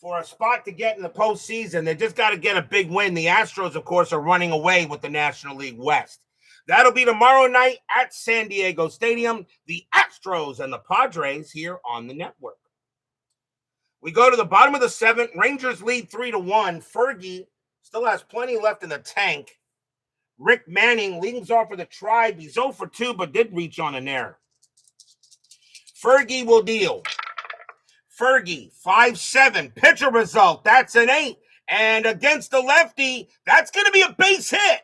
Speaker 1: for a spot to get in the postseason. They just got to get a big win. The Astros, of course, are running away with the National League West. That'll be tomorrow night at San Diego Stadium. The Astros and the Padres here on the network. We go to the bottom of the 7th. Rangers lead 3-1. Fergie still has plenty left in the tank. Rick Manning leads off for the Tribe. He's 0 for 2, but did reach on an error. Fergie will deal. Fergie, 5-7. Pitcher result. That's an 8. And against the lefty, that's going to be a base hit.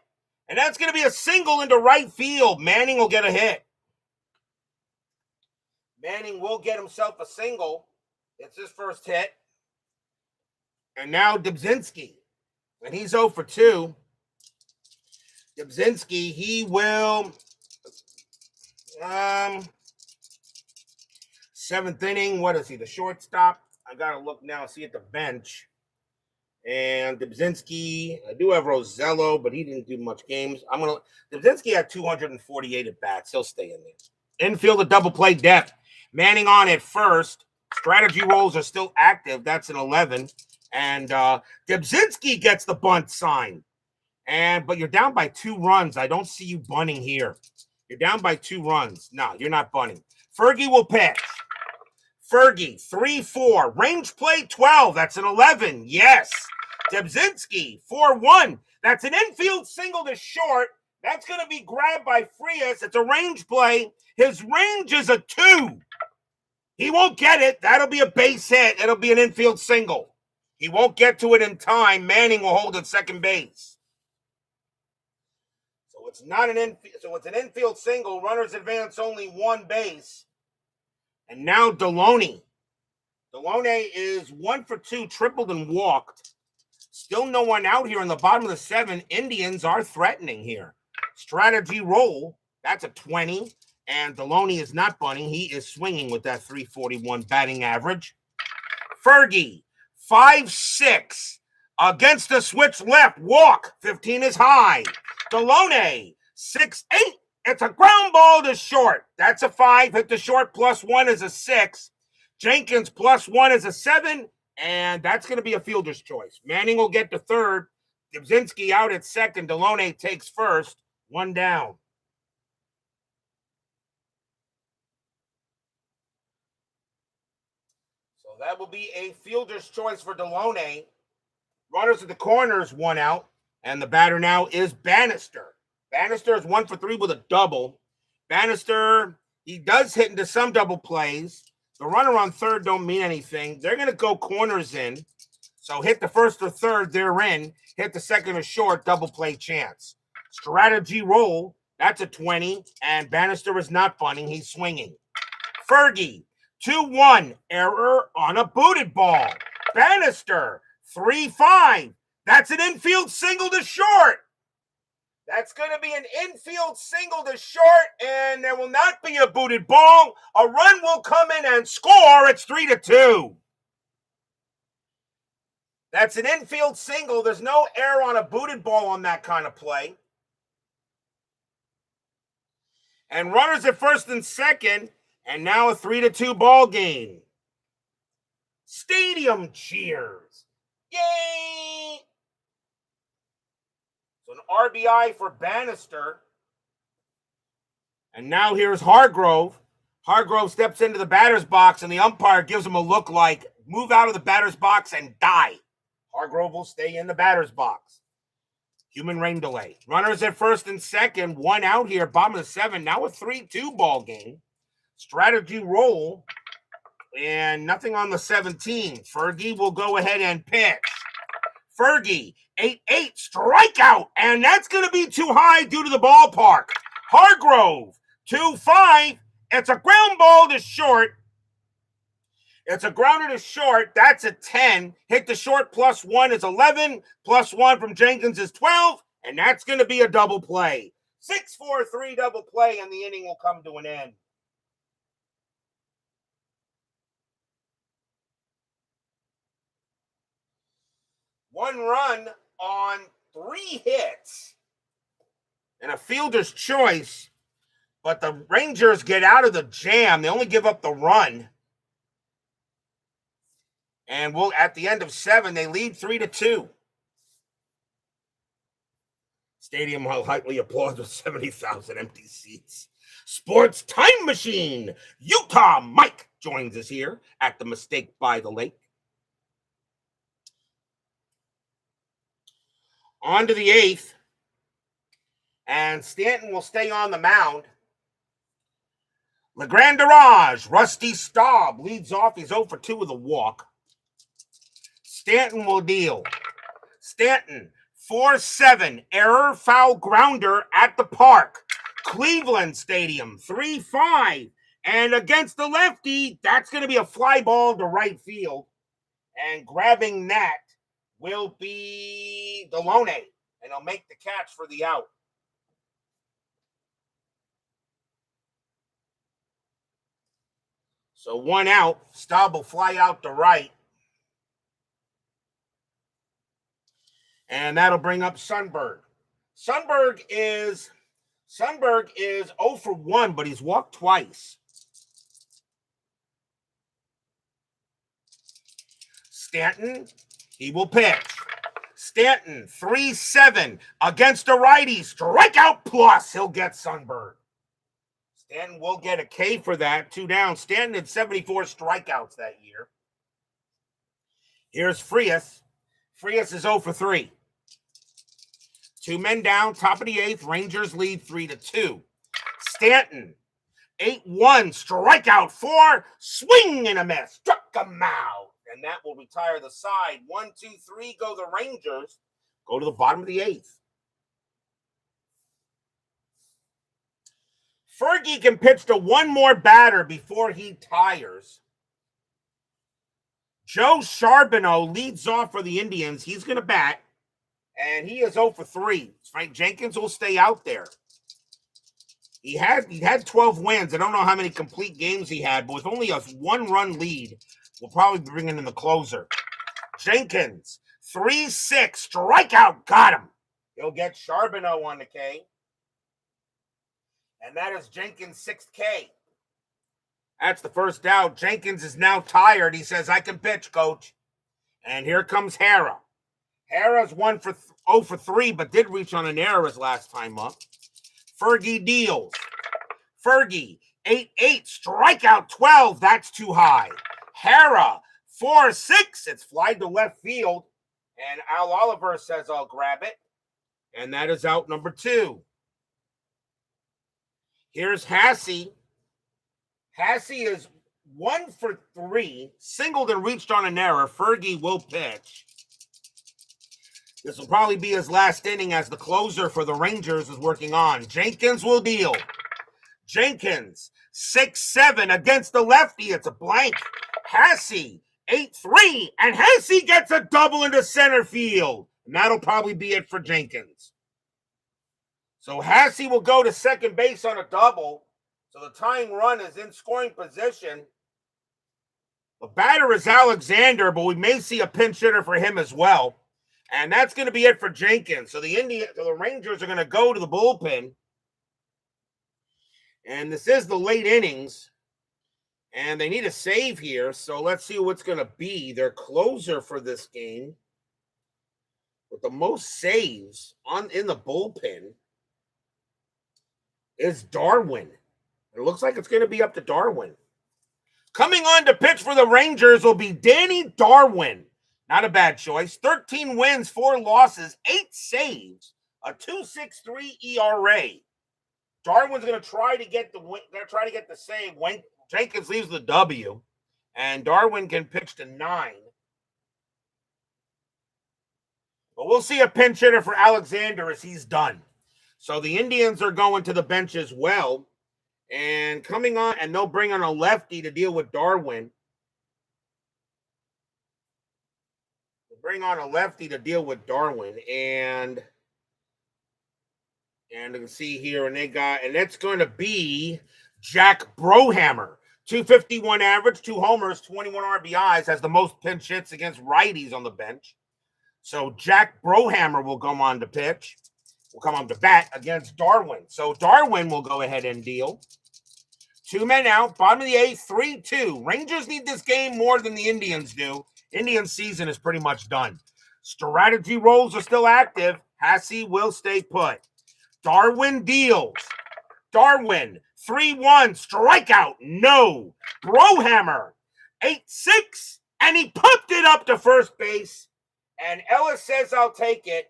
Speaker 1: And that's going to be a single into right field. Manning will get a hit. Manning will get himself a single. It's his first hit. And now Dubzinski. And he's 0 for 2. Dubzinski, he will 7th inning. What is he? The shortstop? I got to look now, see at the bench. And Dubzinski, I do have Rosello, but he didn't do much games. Dubzinski had 248 at bats. He'll stay in there. Infield, a double play depth. Manning on at first. Strategy rolls are still active. That's an 11. And Dubzinski gets the bunt sign. But you're down by 2 runs. I don't see you bunting here. You're down by 2 runs. No, you're not bunting. Fergie will pitch. Fergie, 3-4. Range play 12. That's an 11. Yes. Dubzinski, 4-1. That's an infield single to short. That's going to be grabbed by Frias. It's a range play. His range is a 2. He won't get it. That'll be a base hit. It'll be an infield single. He won't get to it in time. Manning will hold at second base. So it's not an infield. So it's an infield single. Runners advance only one base. And now Deloney. Deloney is 1 for 2, tripled and walked. Still no one out here in the bottom of the 7. Indians are threatening here. Strategy roll. That's a 20. And Deloney is not bunting. He is swinging with that 341 batting average. Fergie, 5-6. Against the switch left. Walk. 15 is high. Deloney, 6-8. It's a ground ball to short. That's a 5. Hit the short +1 is a 6. Jenkins +1 is a 7. And that's going to be a fielder's choice. Manning will get to third. Dubzinski out at second. Deloney takes first. 1 down. So that will be a fielder's choice for Deloney. Runners at the corners, 1 out. And the batter now is Bannister. Bannister is 1 for 3 with a double. Bannister, he does hit into some double plays. The runner on third don't mean anything. They're going to go corners in. So hit the first or third, they're in. Hit the second or short, double play chance. Strategy roll, that's a 20. And Bannister is not bunting. He's swinging. Fergie, 2-1. Error on a booted ball. Bannister, 3-5. That's an infield single to short. That's going to be an infield single to short, and there will not be a booted ball. A run will come in and score. It's 3-2. That's an infield single. There's no error on a booted ball on that kind of play. And runners at first and second, and now a 3-2 ball game. Stadium cheers. Yay! So an RBI for Bannister. And now here's Hargrove. Hargrove steps into the batter's box, and the umpire gives him a look like, move out of the batter's box and die. Hargrove will stay in the batter's box. Human rain delay. Runners at first and second. 1 out here, bottom of the 7. Now a 3-2 ball game. Strategy roll. And nothing on the 17. Fergie will go ahead and pitch. Fergie, 8-8, strikeout, and that's going to be too high due to the ballpark. Hargrove, 2-5, it's a ground ball to short. It's a grounder to short, that's a 10. Hit the short +1 is 11, +1 from Jenkins is 12, and that's going to be a double play. 6-4-3 double play, and the inning will come to an end. One run on 3 hits and a fielder's choice, but the Rangers get out of the jam. They only give up the run. And at the end of 7, they lead 3-2. Stadium will likely applause with 70,000 empty seats. Sports Time Machine. Utah Mike joins us here at the Mistake by the Lake. On to the 8th, and Stanton will stay on the mound. Legrandirage, Rusty Staub leads off. He's 0 for 2 with a walk. Stanton will deal. Stanton, 4-7, error, foul grounder at the park. Cleveland Stadium, 3-5, and against the lefty, that's going to be a fly ball to right field. And grabbing that will be Deloney, and he'll make the catch for the out. So 1 out. Staub will fly out to right. And that'll bring up Sundberg. Sundberg is 0 for 1, but he's walked twice. Stanton, he will pitch. Stanton, 3-7 against a righty. Strikeout plus. He'll get Sundberg. Stanton will get a K for that. 2 down. Stanton had 74 strikeouts that year. Here's Frias. Frias is 0 for 3. 2 men down, top of the 8th. Rangers lead 3-2. Stanton, 8-1, strikeout 4, swing and a miss. Struck him out. And that will retire the side. 1, 2, 3, go the Rangers. Go to the bottom of the 8th. Fergie can pitch to one more batter before he tires. Joe Charbonneau leads off for the Indians. He's going to bat, and he is 0 for 3. Frank Jenkins will stay out there. He had 12 wins. I don't know how many complete games he had, but with only a 1-run lead, we'll probably be bringing in the closer. Jenkins, 3-6, strikeout, got him. He'll get Charbonneau on the K. And that is Jenkins' 6th K. That's the first out. Jenkins is now tired. He says, I can pitch, coach. And here comes Hara. Hara's 0 for 3, but did reach on an error his last time up. Fergie deals. Fergie, 8-8, strikeout 12. That's too high. Hara, 4-6. It's flied to left field. And Al Oliver says, I'll grab it. And that is out number 2. Here's Hasse. Hasse is 1 for 3, singled and reached on an error. Fergie will pitch. This will probably be his last inning as the closer for the Rangers is working on. Jenkins will deal. Jenkins, 6-7 against the lefty. It's a blank. Hasse, 8-3, and Hasse gets a double into center field. And that'll probably be it for Jenkins. So Hasse will go to second base on a double. So the tying run is in scoring position. The batter is Alexander, but we may see a pinch hitter for him as well. And that's going to be it for Jenkins. So the Rangers are going to go to the bullpen. And this is the late innings. And they need a save here. So let's see what's going to be. Their closer for this game, with the most saves in the bullpen, is Darwin. It looks like it's going to be up to Darwin. Coming on to pitch for the Rangers will be Danny Darwin. Not a bad choice. 13 wins, 4 losses, 8 saves, a 2.63 ERA. Darwin's going to try to get the win. They're trying to get the save. Jenkins leaves the W, and Darwin can pitch to 9. But we'll see a pinch hitter for Alexander as he's done. So the Indians are going to the bench as well. And coming on, and they'll bring on a lefty to deal with Darwin. They'll bring on a lefty to deal with Darwin. And you can see here, and that's going to be Jack Brohammer. 251 average, 2 homers, 21 RBIs, has the most pinch hits against righties on the bench. So Jack Brohammer will come on to pitch. Will come on to bat against Darwin. So Darwin will go ahead and deal. 2 men out, bottom of the 8th, 3-2. Rangers need this game more than the Indians do. Indian season is pretty much done. Strategy rolls are still active. Hasse will stay put. Darwin deals. Darwin, 3-1, strikeout, no. Brohammer, 8-6, and he pumped it up to first base. And Ellis says, I'll take it,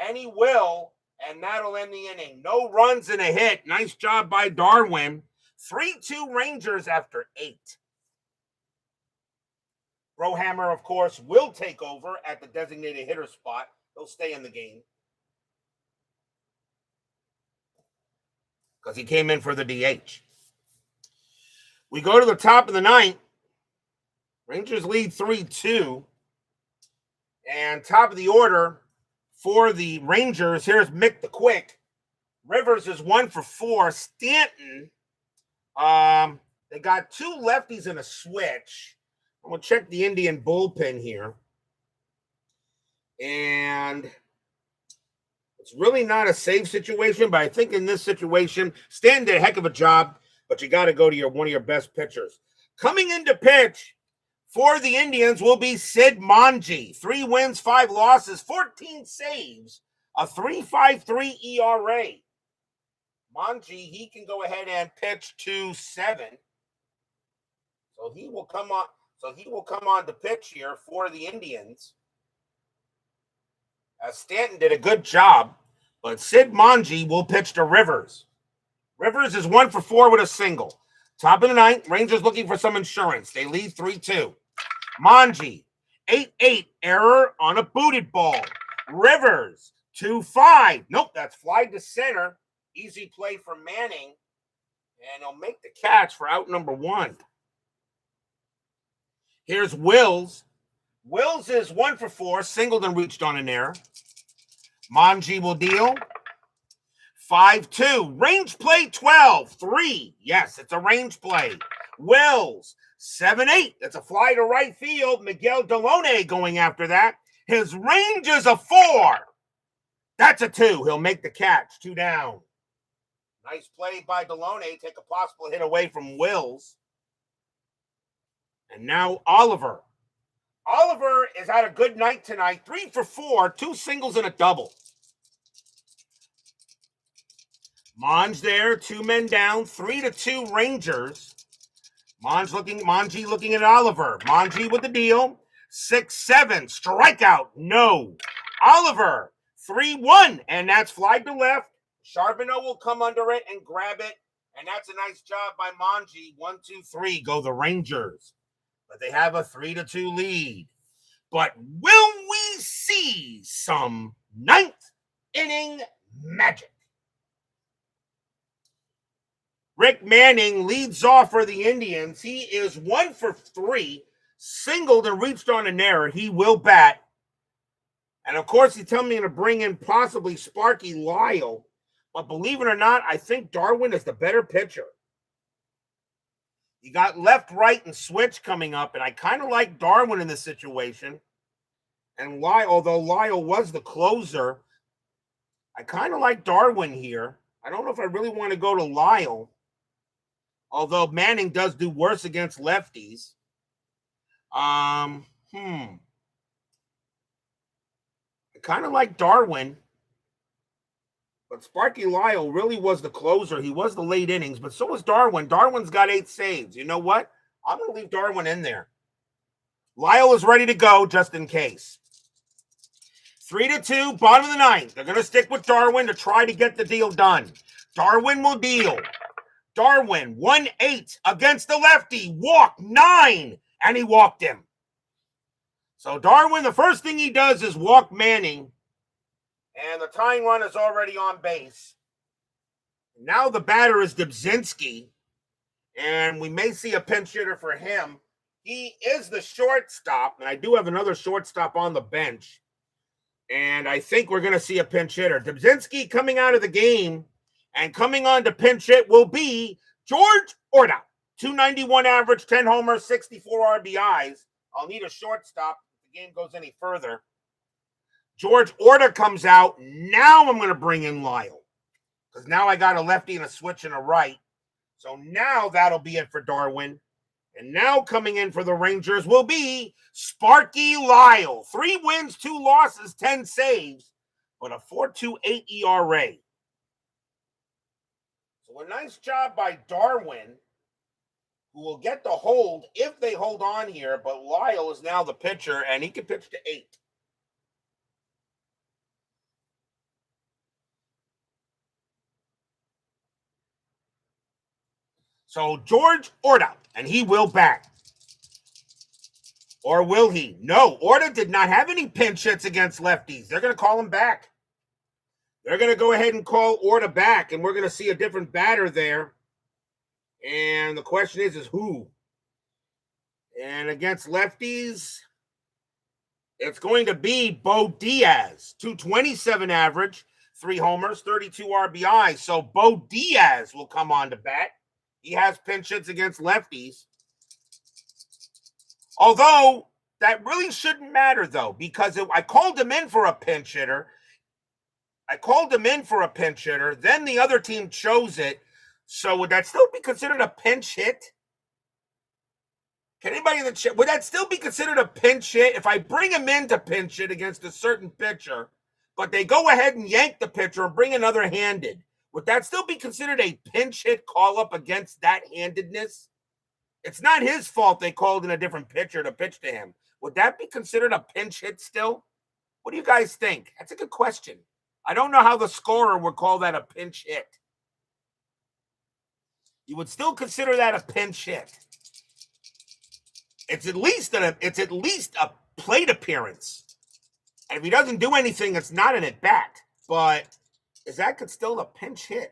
Speaker 1: and he will. And that'll end the inning. No runs and a hit. Nice job by Darwin. 3-2 Rangers after 8. Brohammer, of course, will take over at the designated hitter spot. He'll stay in the game, because he came in for the DH. We go to the top of the 9th. Rangers lead 3-2. And top of the order for the Rangers, here's Mick the Quick. Rivers is 1 for 4. Stanton, they got 2 lefties and a switch. I'm going to check the Indian bullpen here. And it's really not a safe situation, but I think in this situation, Stanton did a heck of a job, but you got to go to one of your best pitchers. Coming into pitch for the Indians will be Sid Manji. 3 wins, 5 losses, 14 saves, a 3.53 ERA. Manji, he can go ahead and pitch to 7. So he will come on to pitch here for the Indians. Stanton did a good job. But Sid Manji will pitch to Rivers. Rivers is 1 for 4 with a single. Top of the ninth, Rangers looking for some insurance. They lead 3-2. Manji, 8-8, error on a booted ball. Rivers, 2-5. Nope, that's fly to center. Easy play for Manning. And he'll make the catch for out number 1. Here's Wills. Wills is 1 for 4. Singleton reached on an error. Manji will deal. 5-2. Range play 12-3. Yes, it's a range play. Wills, 7-8. That's a fly to right field. Miguel Delone going after that. His range is a 4. That's a 2. He'll make the catch. 2 down. Nice play by Delone. Take a possible hit away from Wills. And now Oliver. Oliver has had a good night tonight. 3 for 4. 2 singles and a double. Monge there. 2 men down. 3-2 Rangers. Manji looking at Oliver. Manji with the deal. 6-7. Strikeout. No. Oliver. 3-1. And that's fly to left. Charbonneau will come under it and grab it. And that's a nice job by Manji. 1-2-3. Go the Rangers. But they have a 3-2 lead. But will we see some 9th inning magic? Rick Manning leads off for the Indians. He is 1 for 3, singled and reached on an error. He will bat. And, of course, he's telling me to bring in possibly Sparky Lyle. But believe it or not, I think Darwin is the better pitcher. You got left, right, and switch coming up, and I kind of like Darwin in this situation. And Lyle, although Lyle was the closer, I kind of like Darwin here. I don't know if I really want to go to Lyle, although Manning does do worse against lefties. I kind of like Darwin. But Sparky Lyle really was the closer. He was the late innings, but so was Darwin. Darwin's got 8 saves. You know what? I'm going to leave Darwin in there. Lyle is ready to go just in case. 3-2, bottom of the 9th. They're going to stick with Darwin to try to get the deal done. Darwin will deal. Darwin, 1-8 against the lefty. Walk 9, and he walked him. So Darwin, the first thing he does is walk Manning. And the tying run is already on base. Now the batter is Dubzinski. And we may see a pinch hitter for him. He is the shortstop. And I do have another shortstop on the bench. And I think we're going to see a pinch hitter. Dubzinski coming out of the game. And coming on to pinch hit will be George Orta. 291 average, 10 homers, 64 RBIs. I'll need a shortstop if the game goes any further. George Orta comes out. Now I'm going to bring in Lyle. Because now I got a lefty and a switch and a right. So now that'll be it for Darwin. And now coming in for the Rangers will be Sparky Lyle. 3 wins, 2 losses, 10 saves. But a 4.28 ERA. So a nice job by Darwin, who will get the hold if they hold on here. But Lyle is now the pitcher, and he can pitch to 8. So George Orta, and he will bat. Or will he? No, Orta did not have any pinch hits against lefties. They're going to call him back. They're going to go ahead and call Orta back, and we're going to see a different batter there. And the question is who? And against lefties, it's going to be Bo Diaz. 227 average, 3 homers, 32 RBIs. So Bo Diaz will come on to bat. He has pinch hits against lefties. Although, that really shouldn't matter, though, because I called him in for a pinch hitter. Then the other team chose it. So would that still be considered a pinch hit? Can anybody in the chat, would that still be considered a pinch hit if I bring him in to pinch hit against a certain pitcher, but they go ahead and yank the pitcher and bring another handed? Would that still be considered a pinch hit call-up against that handedness? It's not his fault they called in a different pitcher to pitch to him. Would that be considered a pinch hit still? What do you guys think? That's a good question. I don't know how the scorer would call that a pinch hit. You would still consider that a pinch hit. It's at least a plate appearance. And if he doesn't do anything, it's not an at bat. But is that still a pinch hit?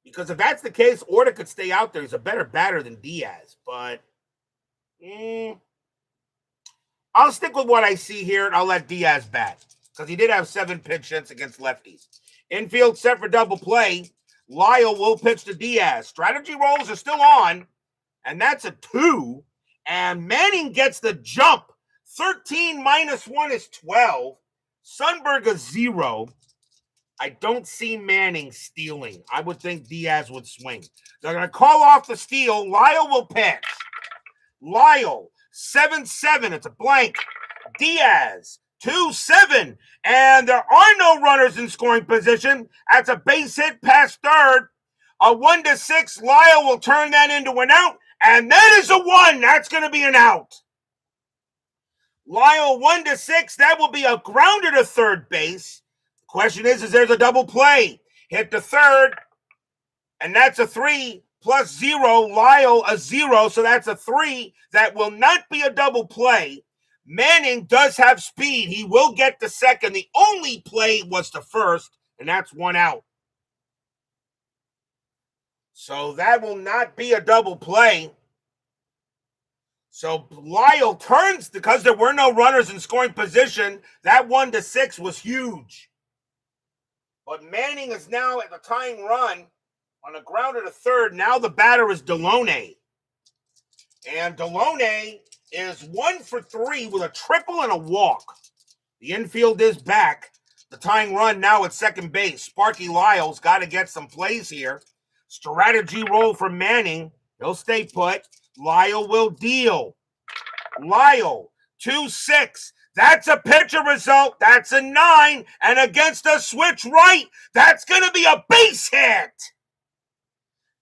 Speaker 1: Because if that's the case, Orta could stay out there. He's a better batter than Diaz. But I'll stick with what I see here, and I'll let Diaz bat. Because he did have 7 pinch hits against lefties. Infield set for double play. Lyle will pitch to Diaz. Strategy rolls are still on, and that's a 2. And Manning gets the jump. 13 minus 1 is 12. Sundberg a 0. I don't see Manning stealing. I would think Diaz would swing. They're going to call off the steal. Lyle will pitch. Lyle, 7-7. It's a blank. Diaz, 2-7. And there are no runners in scoring position. That's a base hit past third. A 1-6. Lyle will turn that into an out. And that is a 1. That's going to be an out. Lyle 1-6. That will be a grounder to third base. The question is there's a double play. Hit to third. And that's a 3 plus 0. Lyle a 0. So that's a 3. That will not be a double play. Manning does have speed. He will get to second. The only play was to first, and that's 1 out. So that will not be a double play. So Lyle turns, because there were no runners in scoring position, that 1-6 was huge. But Manning is now at the tying run on a grounder to third. Now the batter is Deloney. And Deloney is 1 for 3 with a triple and a walk. The infield is back. The tying run now at second base. Sparky Lyle's got to get some plays here. Strategy roll for Manning. He'll stay put. Lyle will deal. Lyle, 2-6. That's a pitcher result. That's a 9. And against a switch right, that's going to be a base hit.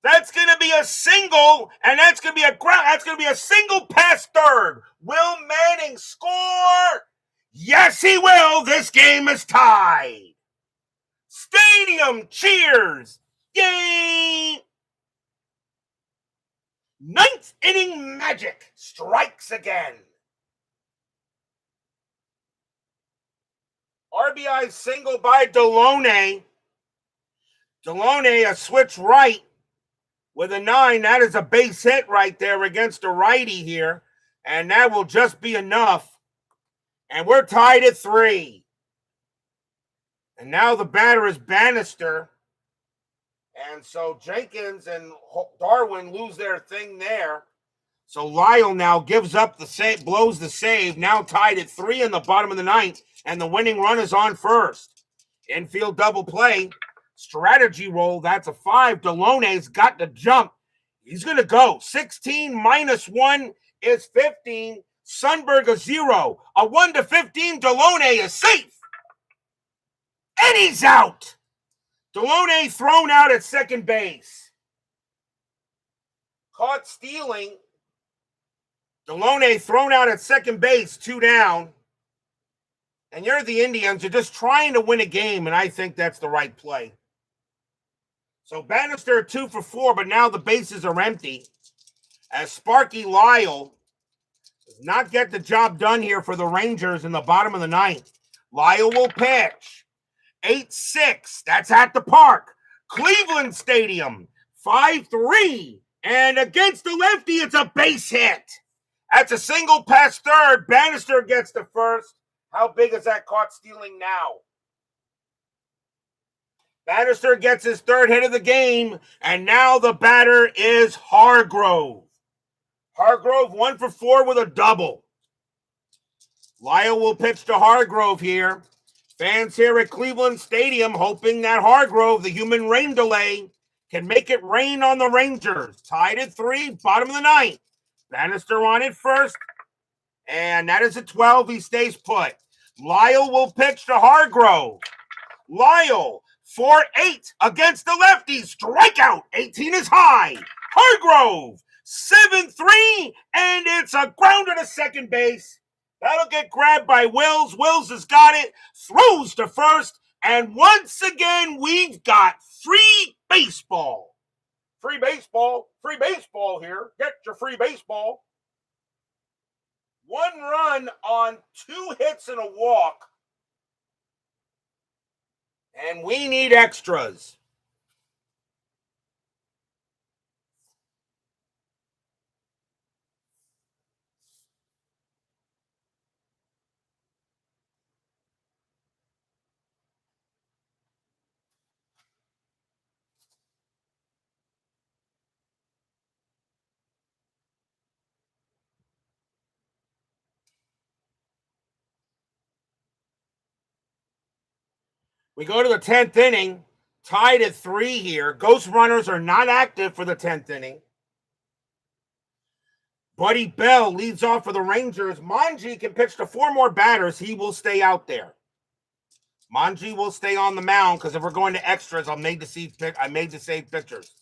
Speaker 1: That's going to be a single, and that's going to be a single past third. Will Manning score? Yes, he will. This game is tied. Stadium cheers. Yay! 9th inning magic strikes again. RBI single by Deloney. Deloney a switch right with a 9. That is a base hit right there against a righty here. And that will just be enough. And we're tied at 3. And now the batter is Bannister. And so Jenkins and Darwin lose their thing there. So Lyle now gives up the save, blows the save. Now tied at 3 in the bottom of the 9th. And the winning run is on first. Infield double play. Strategy roll. That's a 5. Deloney's got to jump. He's going to go. 16 minus 1 is 15. Sundberg a 0. A 1-15. Deloney is safe. And he's out. Deloney thrown out at second base. Caught stealing. Deloney thrown out at second base, 2 down. And you're the Indians. You're just trying to win a game, and I think that's the right play. So Bannister 2 for 4, but now the bases are empty. As Sparky Lyle does not get the job done here for the Rangers in the bottom of the 9th. Lyle will pitch. 8-6. That's at the park. Cleveland Stadium. 5-3. And against the lefty, it's a base hit. That's a single past third. Bannister gets the first. How big is that caught stealing now? Bannister gets his 3rd hit of the game. And now the batter is Hargrove. Hargrove 1 for 4 with a double. Lyle will pitch to Hargrove here. Fans here at Cleveland Stadium hoping that Hargrove, the human rain delay, can make it rain on the Rangers. Tied at 3, bottom of the 9th. Bannister on it first. And that is a 12. He stays put. Lyle will pitch to Hargrove. Lyle, 4-8 against the lefty. Strikeout. 18 is high. Hargrove, 7-3. And it's a grounder to second base. That'll get grabbed by Wills. Wills has got it, throws to first, and once again, we've got free baseball. Free baseball here. Get your free baseball. 1 run on 2 hits and a walk. And we need extras. We go to the 10th inning, tied at 3 here. Ghost runners are not active for the 10th inning. Buddy Bell leads off for the Rangers. Manji can pitch to 4 more batters. He will stay out there. Manji will stay on the mound because if we're going to extras, I made to save pitchers.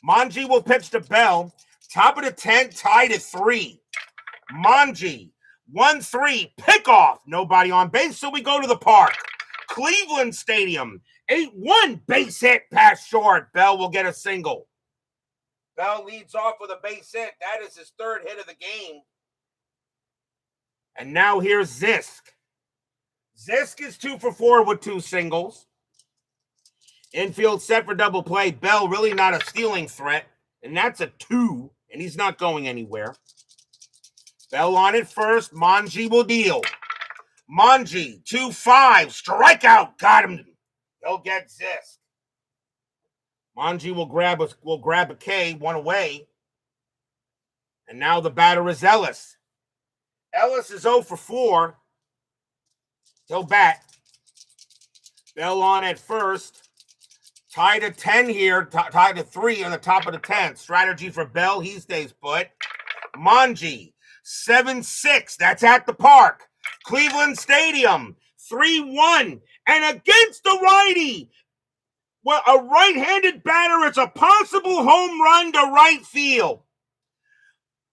Speaker 1: Manji will pitch to Bell. Top of the 10th, tied at 3. Manji, 1-3, pickoff. Nobody on base, so we go to the park. Cleveland Stadium, 8-1, base hit past short. Bell will get a single. Bell leads off with a base hit. That is his 3rd hit of the game. And now here's Zisk. Zisk is 2 for 4 with 2 singles. Infield set for double play. Bell really not a stealing threat. And that's a 2. And he's not going anywhere. Bell on it first. Manji will deal. Manji, 2-5. Strikeout. Got him. He'll get Zisk. Manji will grab a K, 1 away. And now the batter is Ellis. Ellis is 0 for 4. He'll bat. Bell on at first. Tied at 10 here. Tied at 3 on the top of the 10th. Strategy for Bell. He stays put. Manji, 7-6. That's at the park. Cleveland Stadium, 3-1. And against the righty. Well, a right-handed batter, it's a possible home run to right field.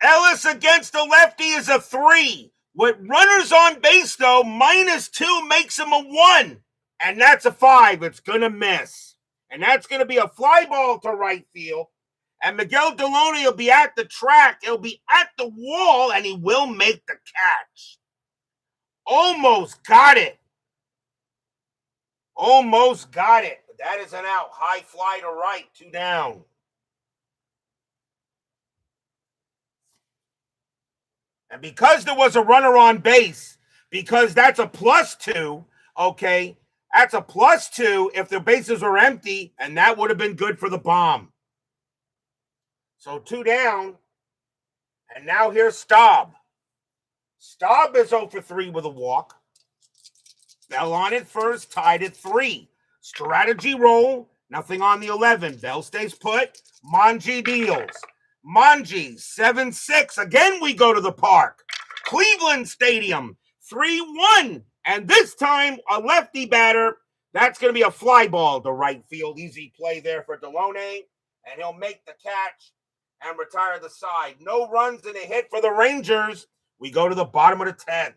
Speaker 1: Ellis against the lefty is a 3. With runners on base, though, -2 makes him a 1. And that's a 5. It's going to miss. And that's going to be a fly ball to right field. And Miguel Deloney will be at the track. He'll be at the wall, and he will make the catch. Almost got it. Almost got it. But that is an out. High fly to right. 2 down. And because there was a runner on base, because that's a +2, okay, that's a +2 if the bases were empty, and that would have been good for the bomb. So 2 down. And now here's Staub. Staub is 0 for 3 with a walk. Bell on it first, tied at 3. Strategy roll, nothing on the 11. Bell stays put. Manji deals. Manji, 7-6. Again, we go to the park. Cleveland Stadium, 3-1. And this time, a lefty batter. That's going to be a fly ball to right field. Easy play there for Deloney. And he'll make the catch and retire the side. No runs and a hit for the Rangers. We go to the bottom of the 10th.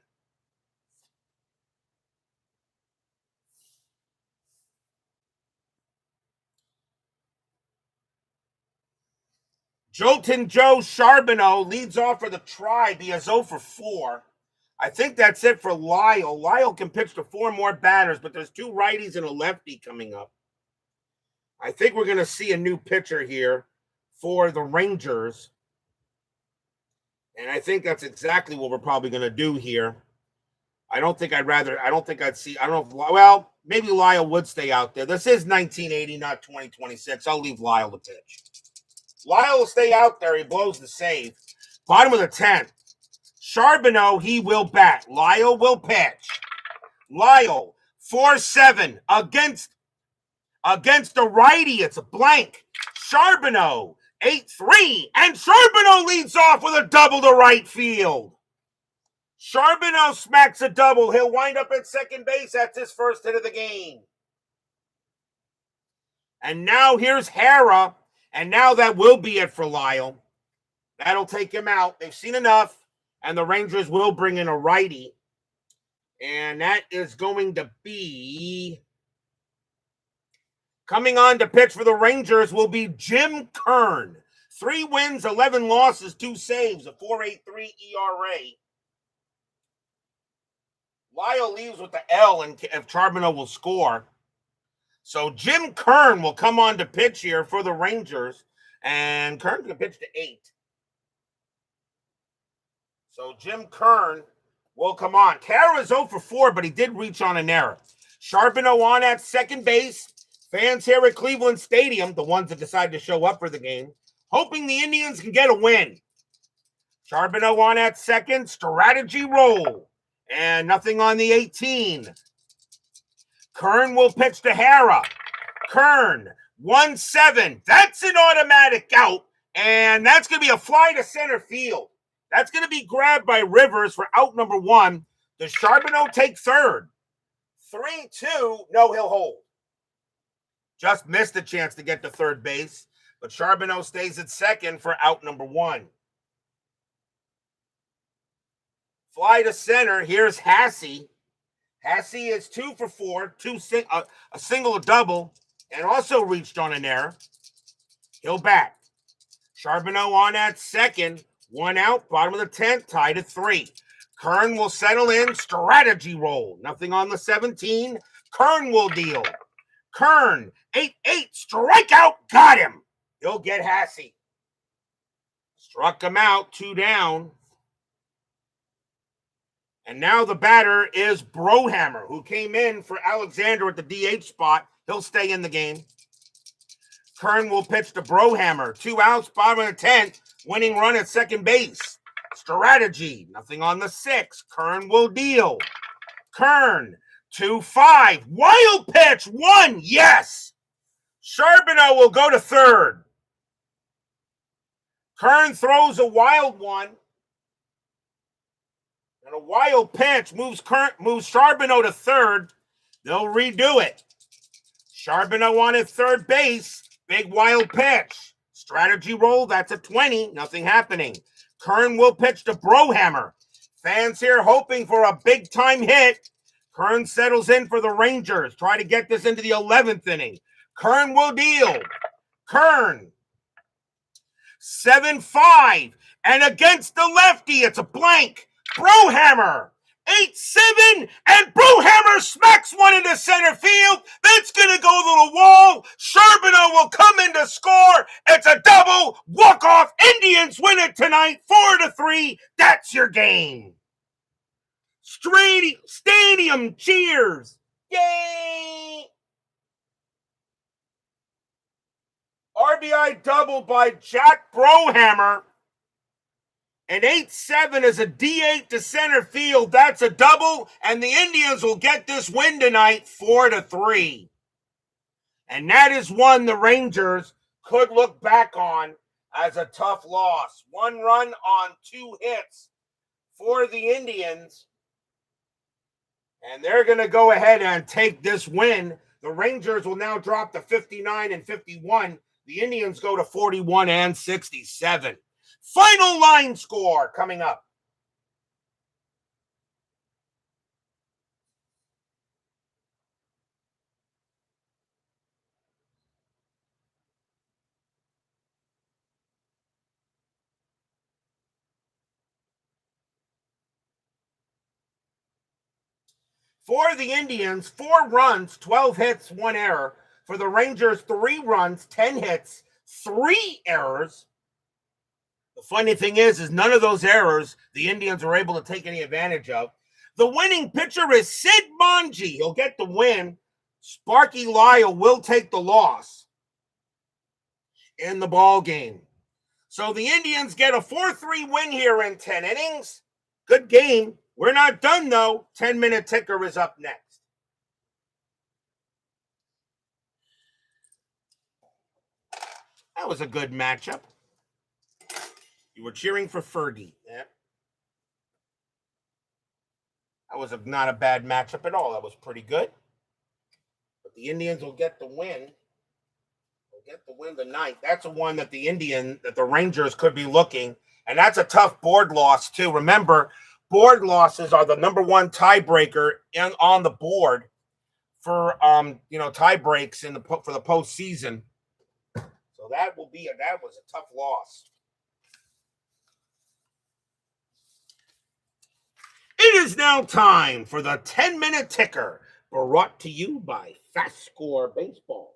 Speaker 1: Jolton Joe Charbonneau leads off for the Tribe. He has 0 for 4. I think that's it for Lyle. Lyle can pitch to 4 more batters, but there's 2 righties and a lefty coming up. I think we're going to see a new pitcher here for the Rangers. And I think that's exactly what we're probably going to do here. I don't think I'd see, I don't know if, well, maybe Lyle would stay out there. This is 1980, not 2026. I'll leave Lyle to pitch. Lyle will stay out there. He blows the save. Bottom of the 10th. Charbonneau, he will bat. Lyle will pitch. Lyle, 4-7 against the righty. It's a blank. Charbonneau, 8-3. And Charbonneau leads off with a double to right field. Charbonneau smacks a double. He'll wind up at second base. That's his first hit of the game. And now here's Hara. And now that will be it for Lyle. That'll take him out. They've seen enough. And the Rangers will bring in a righty. And that is going to be... Coming on to pitch for the Rangers will be Jim Kern. 3 wins, 11 losses, 2 saves, a 4.83 ERA. Lyle leaves with the L, and if Charbonneau will score. So Jim Kern will come on to pitch here for the Rangers, and Kern can pitch to 8. So Jim Kern will come on. Kara's 0 for 4, but he did reach on an error. Charbonneau on at second base. Fans here at Cleveland Stadium, the ones that decided to show up for the game, hoping the Indians can get a win. Charbonneau on at second. Strategy roll. And nothing on the 18. Kern will pitch to Hara. Kern, 1-7. That's an automatic out. And that's going to be a fly to center field. That's going to be grabbed by Rivers for out number 1. Does Charbonneau take third? 3-2. No, he'll hold. Just missed the chance to get to third base. But Charbonneau stays at second for out number 1. Fly to center. Here's Hasse. Hasse is 2 for 4, a single, a double, and also reached on an error. He'll bat. Charbonneau on at second. 1 out, bottom of the 10th, tied at 3. Kern will settle in, strategy roll. Nothing on the 17. Kern will deal. Kern, 8-8, strikeout, got him. He'll get Hasse. Struck him out, 2 down. And now the batter is Brohammer, who came in for Alexander at the DH spot. He'll stay in the game. Kern will pitch to Brohammer. 2 outs, bottom of the 10th. Winning run at second base. Strategy. Nothing on the 6. Kern will deal. Kern, 2-5. Wild pitch. 1. Yes. Charbonneau will go to third. Kern throws a wild one. And a wild pitch moves Charbonneau to third. They'll redo it. Charbonneau on at third base. Big wild pitch. Strategy roll. That's a 20. Nothing happening. Kern will pitch to Brohammer. Fans here hoping for a big-time hit. Kern settles in for the Rangers. Try to get this into the 11th inning. Kern will deal. Kern. 7-5. And against the lefty, it's a blank. Brohammer, 8-7, and Brohammer smacks one into center field. That's going to go to the wall. Charbonneau will come in to score. It's a double. Walk-off. Indians win it tonight, 4-3. That's your game. Stadium cheers. Yay! RBI double by Jack Brohammer. And 8-7 is a D8 to center field. That's a double, and the Indians will get this win tonight, 4-3. And that is one the Rangers could look back on as a tough loss. 1 run on 2 hits for the Indians. And they're going to go ahead and take this win. The Rangers will now drop to 59 and 51. The Indians go to 41 and 67. Final line score coming up. For the Indians, 4 runs, 12 hits, 1 error. For the Rangers, 3 runs, 10 hits, 3 errors. The funny thing is none of those errors the Indians were able to take any advantage of. The winning pitcher is Sid Monge. He'll get the win. Sparky Lyle will take the loss in the ball game. So the Indians get a 4-3 win here in 10 innings. Good game. We're not done, though. 10-minute ticker is up next. That was a good matchup. You were cheering for Fergie. Yeah. That was not a bad matchup at all. That was pretty good. But the Indians will get the win. They'll get the win tonight. That's a one that the Rangers could be looking And that's a tough board loss, too. Remember, board losses are the number one tiebreaker on the board for tie breaks for the postseason. So that was a tough loss. It is now time for the 10-minute ticker, brought to you by FastScore Baseball.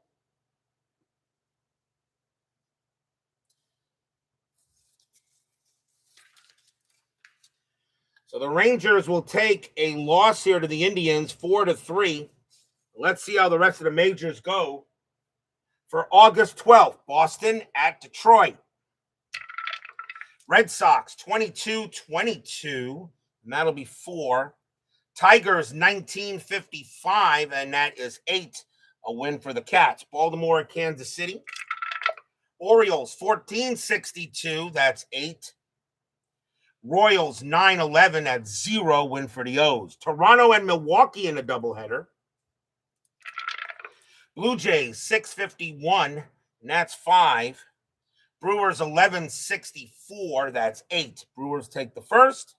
Speaker 1: So the Rangers will take a loss here to the Indians, 4-3. Let's see how the rest of the majors go. For August 12th, Boston at Detroit. Red Sox 22-22, and that'll be 4. Tigers 19-55, and that is 8. A win for the Cats. Baltimore at Kansas City. Orioles 14-62, that's 8. Royals 9-11 at 0, win for the O's. Toronto and Milwaukee in a doubleheader. Blue Jays 6-51, and that's 5. Brewers 11-64, that's 8. Brewers take the first.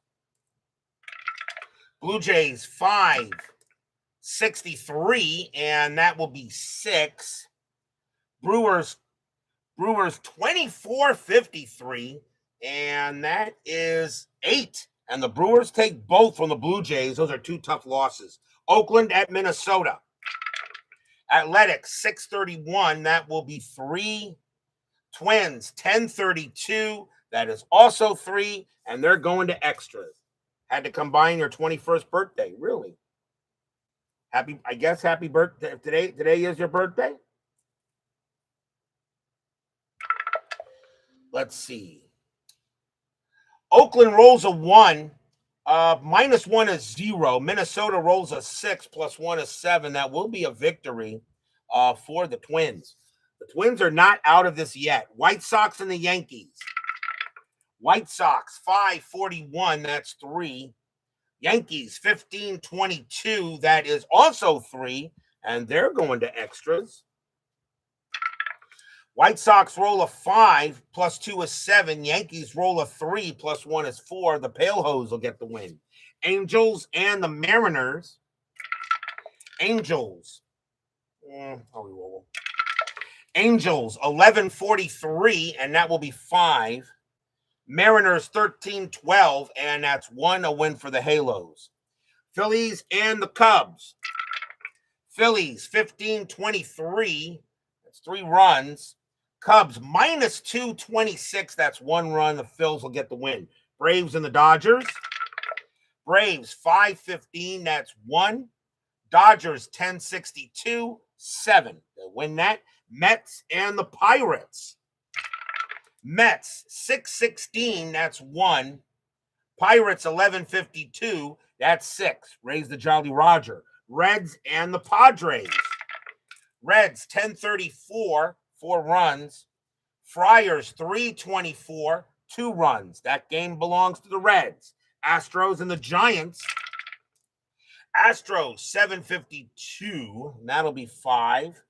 Speaker 1: Blue Jays 5-63, and that will be 6. Brewers 24-53, and that is 8. And the Brewers take both from the Blue Jays. Those are 2 tough losses. Oakland at Minnesota. Athletics 6-31, that will be 3. Twins 10-32, that is also 3, and they're going to extras. Had to combine your 21st birthday, really. Happy birthday. Today is your birthday? Let's see. Oakland rolls a 1. -1 is 0. Minnesota rolls a 6, +1 is 7. That will be a victory for the Twins. The Twins are not out of this yet. White Sox and the Yankees. White Sox 5-41, that's 3. Yankees 15-22, that is also 3, and they're going to extras. White Sox roll a 5, +2 is 7. Yankees roll a 3, +1 is 4. The Pale Hose will get the win. Angels and the Mariners. Angels. Angels 11-43, and that will be 5. Mariners 13-12, and that's 1, a win for the Halos. Phillies and the Cubs. Phillies 15-23, that's 3 runs. Cubs -226, that's 1 run. The Phils will get the win. Braves and the Dodgers. Braves 5-15, that's 1. Dodgers 10-62, 7. They win that. Mets and the Pirates. Mets 6-16, that's 1. Pirates 11-52, that's 6. Raise the Jolly Roger. Reds and the Padres. Reds 10-34, 4 runs. Friars 3-24, 2 runs. That game belongs to the Reds. Astros and the Giants. Astros 7-52, and that'll be 5.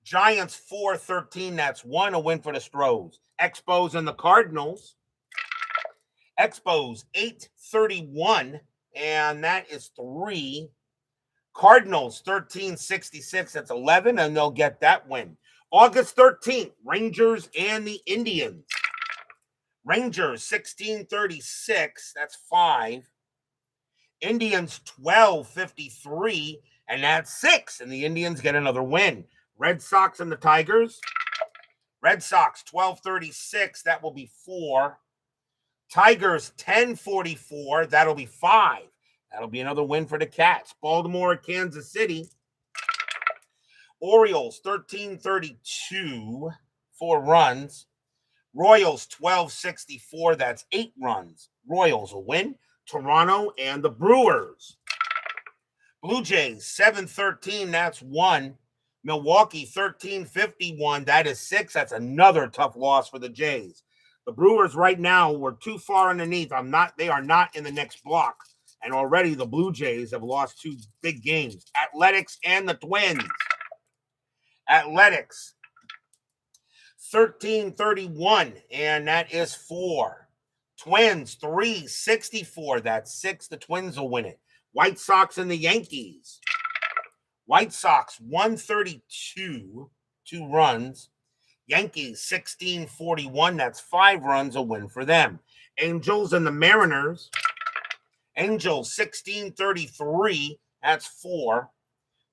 Speaker 1: Giants 4-13, that's 1, a win for the Stros. Expos and the Cardinals. Expos 8-31, and that is 3. Cardinals 13-66, that's 11, and they'll get that win. August 13th, Rangers and the Indians. Rangers 16-36, that's 5. Indians 12-53, and that's 6, and the Indians get another win. Red Sox and the Tigers. Red Sox 12-36, that will be 4. Tigers 10-44, that'll be 5. That'll be another win for the Cats. Baltimore at Kansas City. Orioles 13-32, 4 runs. Royals 12-64, that's 8 runs. Royals will win. Toronto and the Brewers. Blue Jays 7-13, that's 1. Milwaukee 13-51, that is 6. That's another tough loss for the Jays. The Brewers right now were too far underneath. They are not in the next block. And already the Blue Jays have lost 2 big games. Athletics and the Twins. Athletics 13-31, and that is 4. Twins 364. That's 6. The Twins will win it. White Sox and the Yankees. White Sox 132, 2 runs. Yankees 1641. That's 5 runs, a win for them. Angels and the Mariners. Angels 1633. That's 4.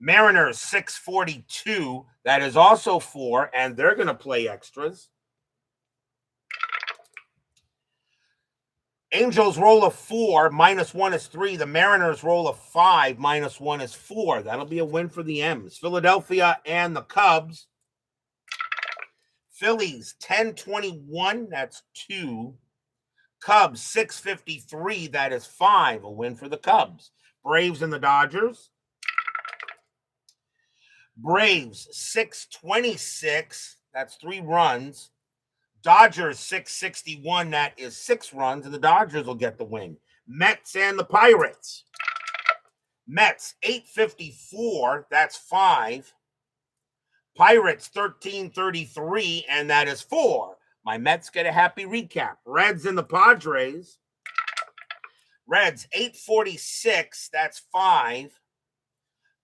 Speaker 1: Mariners 642. That is also 4, and they're going to play extras. Angels roll a 4, -1 is 3. The Mariners roll a 5, -1 is 4. That'll be a win for the M's. Philadelphia and the Cubs. Phillies 1021, that's 2. Cubs 653, that is 5, a win for the Cubs. Braves and the Dodgers. Braves 626, that's 3 runs. Dodgers 661, that is 6 runs, and the Dodgers will get the win. Mets and the Pirates. Mets 854, that's 5. Pirates 1333, and that is 4. My Mets get a happy recap. Reds and the Padres. Reds 846, that's 5.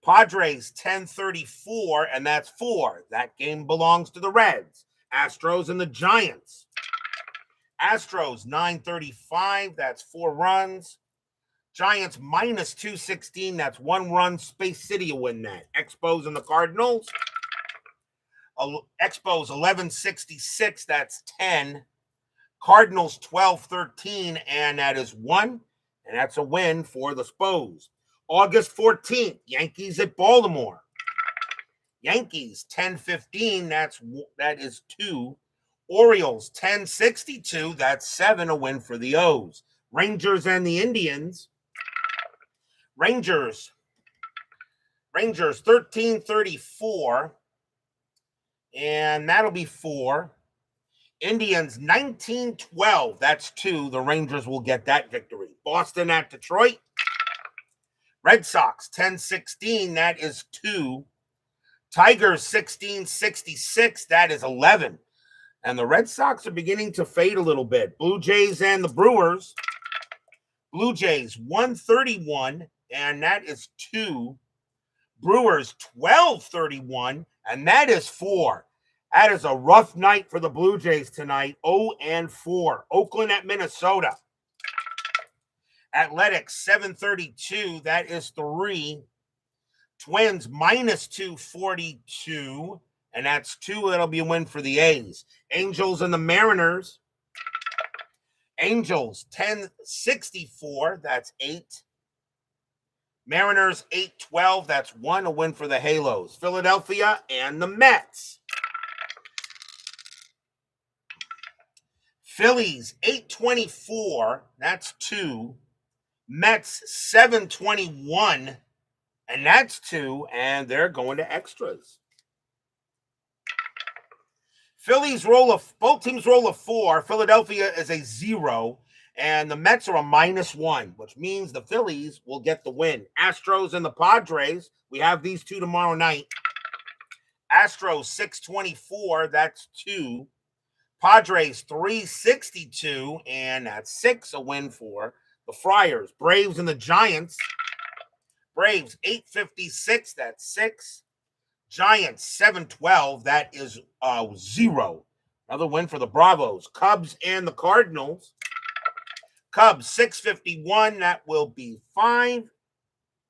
Speaker 1: Padres 1034, and that's 4. That game belongs to the Reds. Astros and the Giants. Astros 935, that's 4 runs. Giants -216, that's 1 run. Space City will win that. Expos and the Cardinals. Expos 1166, that's 10. Cardinals 1213, and that is 1. And that's a win for the Spos. August 14th, Yankees at Baltimore. Yankees 1015, that is 2. Orioles 1062, that's 7, a win for the O's. Rangers and the Indians. Rangers 1334, and that'll be 4. Indians 1912, that's 2. The Rangers will get that victory. Boston at Detroit. Red Sox 1016, that is 2. Tigers 1666, that is 11. And the Red Sox are beginning to fade a little bit. Blue Jays and the Brewers. Blue Jays 131, and that is 2. Brewers 1231, and that is 4. That is a rough night for the Blue Jays tonight. 0-4. Oakland at Minnesota. Athletics 732, that is 3. Twins -242, and that's 2. That'll be a win for the A's. Angels and the Mariners. Angels 1064, that's 8. Mariners 812, that's 1, a win for the Halos. Philadelphia and the Mets. Phillies 824, that's 2. Mets 721, and that's 2, and they're going to extras. Both teams roll a 4. Philadelphia is a 0, and the Mets are a -1, which means the Phillies will get the win. Astros and the Padres, we have these 2 tomorrow night. Astros 624, that's 2. Padres 362, and that's 6, a win for the Friars. Braves and the Giants. Braves 856, that's 6. Giants 712, that is 0. Another win for the Bravos. Cubs and the Cardinals. Cubs 651, that will be 5.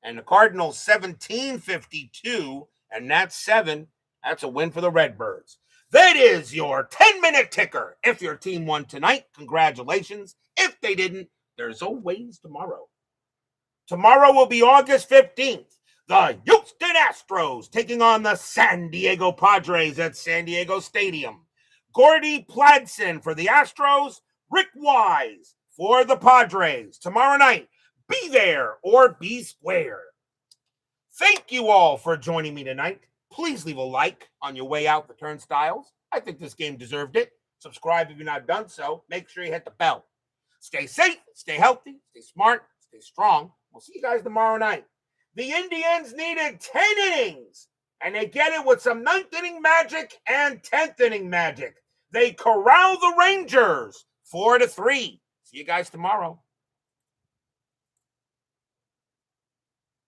Speaker 1: And the Cardinals 1752, and that's 7. That's a win for the Redbirds. That is your 10-minute ticker. If your team won tonight, congratulations. If they didn't, there's always tomorrow. Tomorrow will be August 15th. The Houston Astros taking on the San Diego Padres at San Diego Stadium. Gordy Pladsen for the Astros, Rick Wise for the Padres. Tomorrow night, be there or be square. Thank you all for joining me tonight. Please leave a like on your way out the turnstiles. I think this game deserved it. Subscribe if you're not done so. Make sure you hit the bell. Stay safe, stay healthy, stay smart, stay strong. We'll see you guys tomorrow night. The Indians needed 10 innings, and they get it with some 9th inning magic and 10th inning magic. They corral the Rangers 4-3. See you guys tomorrow.